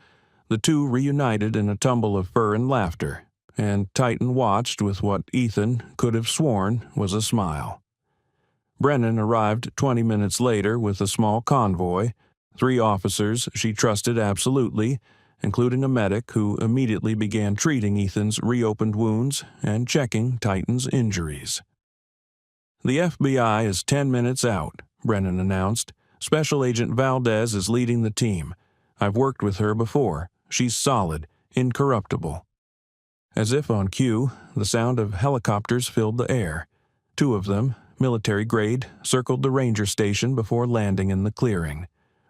The two reunited in a tumble of fur and laughter, and Titan watched with what Ethan could have sworn was a smile. Brennan arrived 20 minutes later with a small convoy, 3 officers she trusted absolutely, including a medic who immediately began treating Ethan's reopened wounds and checking Titan's injuries. "The FBI is 10 minutes out," Brennan announced. "Special Agent Valdez is leading the team. I've worked with her before. She's solid, incorruptible." As if on cue, the sound of helicopters filled the air. 2 of them, military-grade, circled the ranger station before landing in the clearing.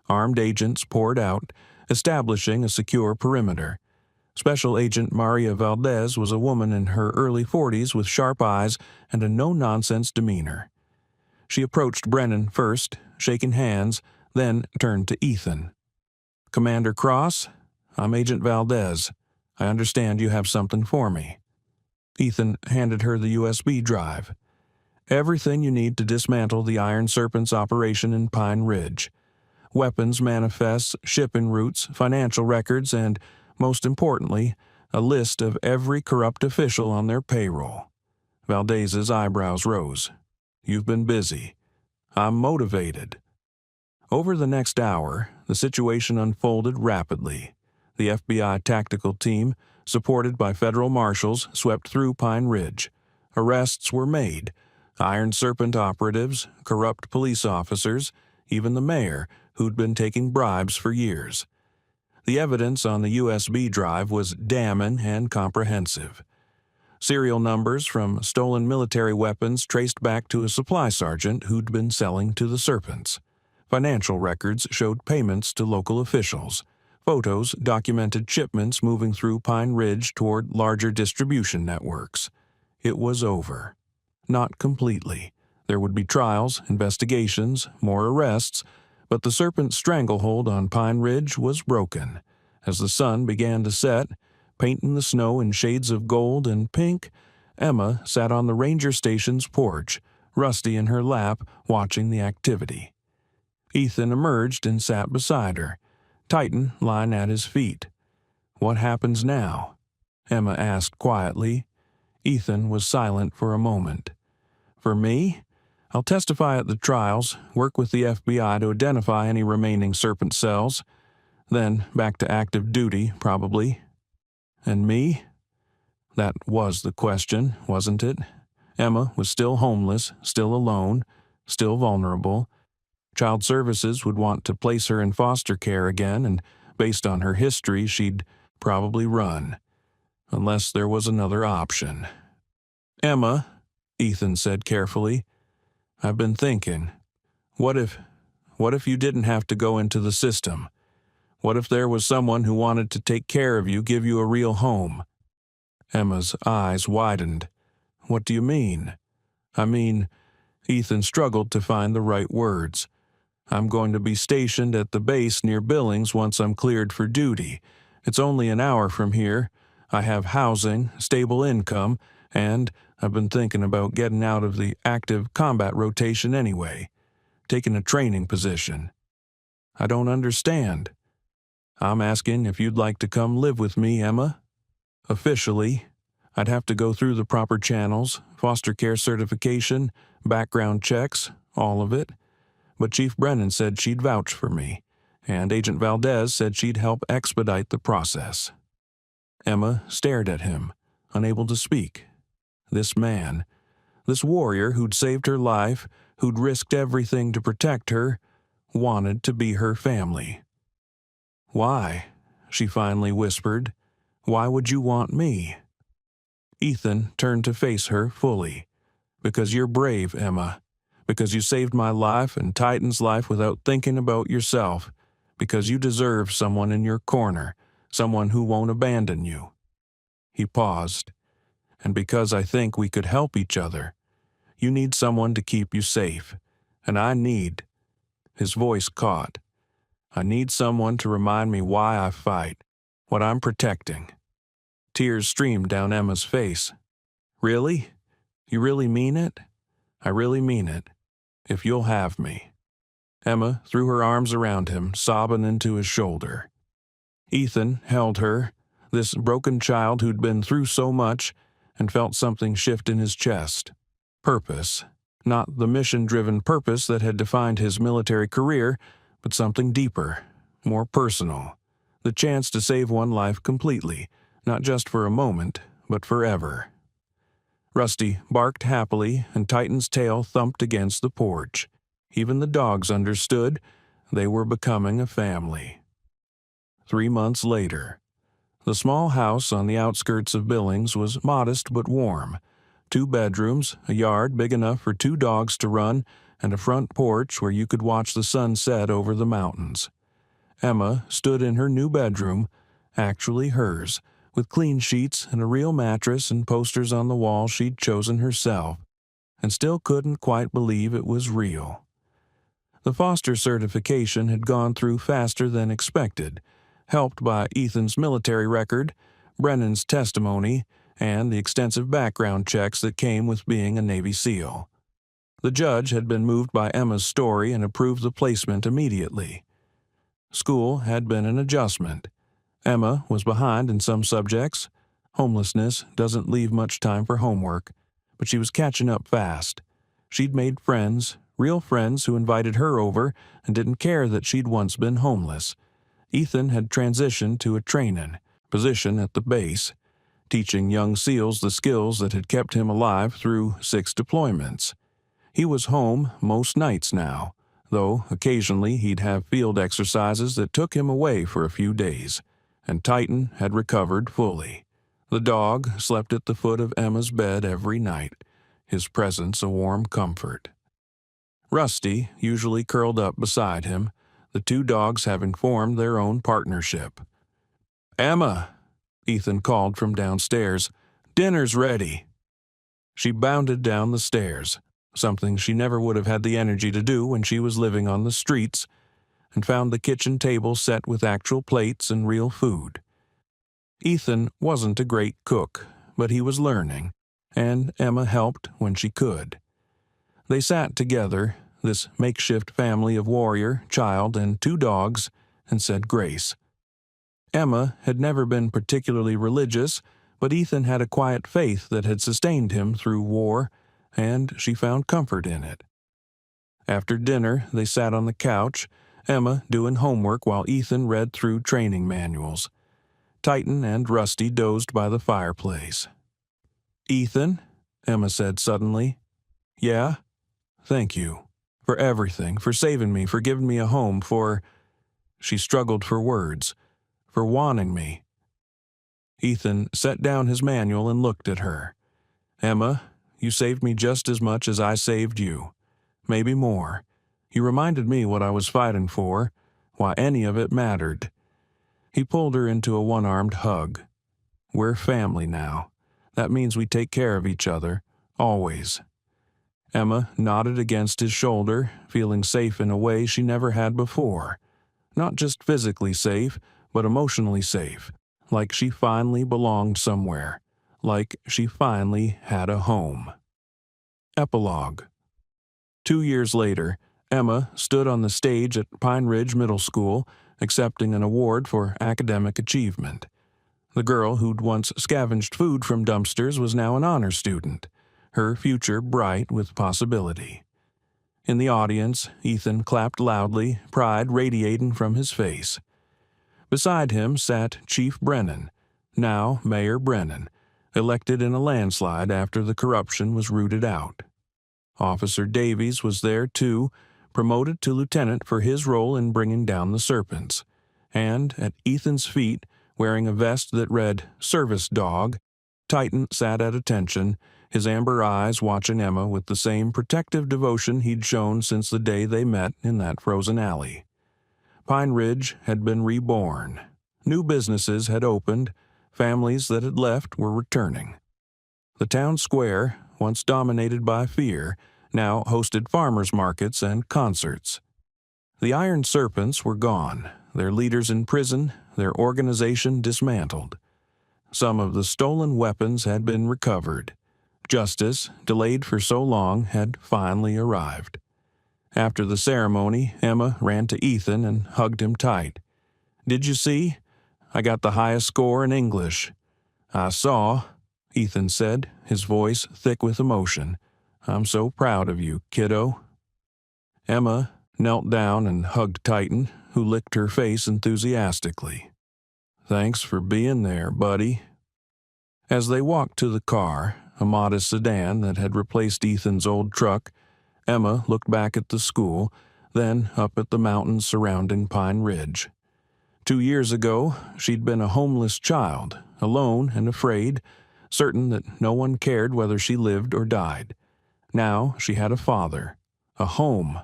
Armed agents poured out, establishing a secure perimeter. Special Agent Maria Valdez was a woman in her early 40s with sharp eyes and a no-nonsense demeanor. She approached Brennan first, shaking hands, then turned to Ethan. "Commander Cross, I'm Agent Valdez. I understand you have something for me." Ethan handed her the USB drive. "Everything you need to dismantle the Iron Serpents operation in Pine Ridge. Weapons manifests, shipping routes, financial records, and, most importantly, a list of every corrupt official on their payroll." Valdez's eyebrows rose. "You've been busy. I'm motivated." Over the next hour, the situation unfolded rapidly. The FBI tactical team, supported by federal marshals, swept through Pine Ridge. Arrests were made. Iron Serpent operatives, corrupt police officers, even the mayor, who'd been taking bribes for years. The evidence on the USB drive was damning and comprehensive. Serial numbers from stolen military weapons traced back to a supply sergeant who'd been selling to the Serpents. Financial records showed payments to local officials. Photos documented shipments moving through Pine Ridge toward larger distribution networks. It was over. Not completely. There would be trials, investigations, more arrests, but the serpent's stranglehold on Pine Ridge was broken. As the sun began to set, painting the snow in shades of gold and pink, Emma sat on the ranger station's porch, Rusty in her lap, watching the activity. Ethan emerged and sat beside her, Titan lying at his feet. "What happens now?" Emma asked quietly. Ethan was silent for a moment. "For me? I'll testify at the trials, work with the FBI to identify any remaining serpent cells. Then back to active duty, probably. And me?" That was the question, wasn't it? Emma was still homeless, still alone, still vulnerable. Child Services would want to place her in foster care again, and based on her history, she'd probably run. Unless there was another option. "Emma," Ethan said carefully, "I've been thinking. What if you didn't have to go into the system? What if there was someone who wanted to take care of you, give you a real home?" Emma's eyes widened. "What do you mean?" "I mean," Ethan struggled to find the right words. "I'm going to be stationed at the base near Billings once I'm cleared for duty. It's only an hour from here. I have housing, stable income, and I've been thinking about getting out of the active combat rotation anyway, taking a training position." "I don't understand." "I'm asking if you'd like to come live with me, Emma." "Officially, I'd have to go through the proper channels, foster care certification, background checks, all of it. But Chief Brennan said she'd vouch for me, and Agent Valdez said she'd help expedite the process." Emma stared at him, unable to speak. This man, this warrior who'd saved her life, who'd risked everything to protect her, wanted to be her family. "Why?" she finally whispered. "Why would you want me?" Ethan turned to face her fully. "Because you're brave, Emma. Because you saved my life and Titan's life without thinking about yourself. Because you deserve someone in your corner, someone who won't abandon you." He paused. "And because I think we could help each other. You need someone to keep you safe. And I need—" His voice caught. "I need someone to remind me why I fight, what I'm protecting." Tears streamed down Emma's face. "Really? You really mean it?" "I really mean it. If you'll have me." Emma threw her arms around him, sobbing into his shoulder. Ethan held her, this broken child who'd been through so much, and felt something shift in his chest. Purpose. Not the mission-driven purpose that had defined his military career, but something deeper, more personal. The chance to save one life completely, not just for a moment, but forever. Rusty barked happily, and Titan's tail thumped against the porch. Even the dogs understood. They were becoming a family. 3 months later. The small house on the outskirts of Billings was modest but warm. 2 bedrooms, a yard big enough for 2 dogs to run, and a front porch where you could watch the sun set over the mountains. Emma stood in her new bedroom, actually hers, with clean sheets and a real mattress and posters on the wall she'd chosen herself, and still couldn't quite believe it was real. The foster certification had gone through faster than expected, helped by Ethan's military record, Brennan's testimony, and the extensive background checks that came with being a Navy SEAL. The judge had been moved by Emma's story and approved the placement immediately. School had been an adjustment. Emma was behind in some subjects. Homelessness doesn't leave much time for homework, but she was catching up fast. She'd made friends, real friends who invited her over and didn't care that she'd once been homeless. Ethan had transitioned to a training position at the base, teaching young SEALs the skills that had kept him alive through 6 deployments. He was home most nights now, though occasionally he'd have field exercises that took him away for a few days. And Titan had recovered fully. The dog slept at the foot of Emma's bed every night, his presence a warm comfort. Rusty usually curled up beside him, the two dogs having formed their own partnership. "Emma," Ethan called from downstairs, "dinner's ready." She bounded down the stairs, something she never would have had the energy to do when she was living on the streets, and found the kitchen table set with actual plates and real food. Ethan wasn't a great cook, but he was learning, and Emma helped when she could. They sat together, this makeshift family of warrior, child, and two dogs, and said grace. Emma had never been particularly religious, but Ethan had a quiet faith that had sustained him through war, and she found comfort in it. After dinner, they sat on the couch, Emma doing homework while Ethan read through training manuals. Titan and Rusty dozed by the fireplace. "Ethan," Emma said suddenly. "Yeah? Thank you. For everything, for saving me, for giving me a home, for—" She struggled for words. "For wanting me." Ethan set down his manual and looked at her. "Emma, you saved me just as much as I saved you. Maybe more. You reminded me what I was fighting for, why any of it mattered." He pulled her into a one-armed hug. "We're family now. That means we take care of each other, always." Emma nodded against his shoulder, feeling safe in a way she never had before. Not just physically safe, but emotionally safe, like she finally belonged somewhere, like she finally had a home. Epilogue. 2 years later, Emma stood on the stage at Pine Ridge Middle School, accepting an award for academic achievement. The girl who'd once scavenged food from dumpsters was now an honor student, her future bright with possibility. In the audience, Ethan clapped loudly, pride radiating from his face. Beside him sat Chief Brennan, now Mayor Brennan, elected in a landslide after the corruption was rooted out. Officer Davies was there too, promoted to lieutenant for his role in bringing down the Serpents. And at Ethan's feet, wearing a vest that read "Service Dog," Titan sat at attention, his amber eyes watching Emma with the same protective devotion he'd shown since the day they met in that frozen alley. Pine Ridge had been reborn. New businesses had opened, families that had left were returning. The town square, once dominated by fear, now hosted farmers' markets and concerts. The Iron Serpents were gone, their leaders in prison, their organization dismantled. Some of the stolen weapons had been recovered. Justice, delayed for so long, had finally arrived. After the ceremony, Emma ran to Ethan and hugged him tight. "Did you see? I got the highest score in English." "I saw," Ethan said, his voice thick with emotion. "I'm so proud of you, kiddo." Emma knelt down and hugged Titan, who licked her face enthusiastically. "Thanks for being there, buddy." As they walked to the car, a modest sedan that had replaced Ethan's old truck, Emma looked back at the school, then up at the mountains surrounding Pine Ridge. 2 years ago, she'd been a homeless child, alone and afraid, certain that no one cared whether she lived or died. Now she had a father, a home,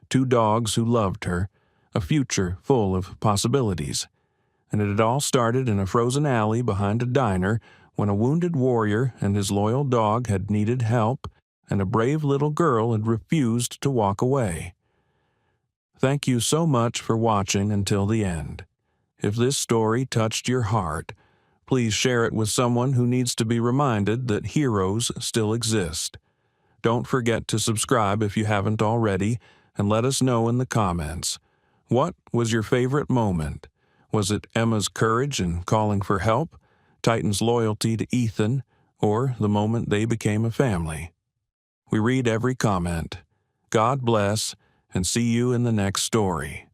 2 dogs who loved her, a future full of possibilities. And it had all started in a frozen alley behind a diner when a wounded warrior and his loyal dog had needed help, and a brave little girl had refused to walk away. Thank you so much for watching until the end. If this story touched your heart, please share it with someone who needs to be reminded that heroes still exist. Don't forget to subscribe if you haven't already, and let us know in the comments. What was your favorite moment? Was it Emma's courage in calling for help, Titan's loyalty to Ethan, or the moment they became a family? We read every comment. God bless, and see you in the next story.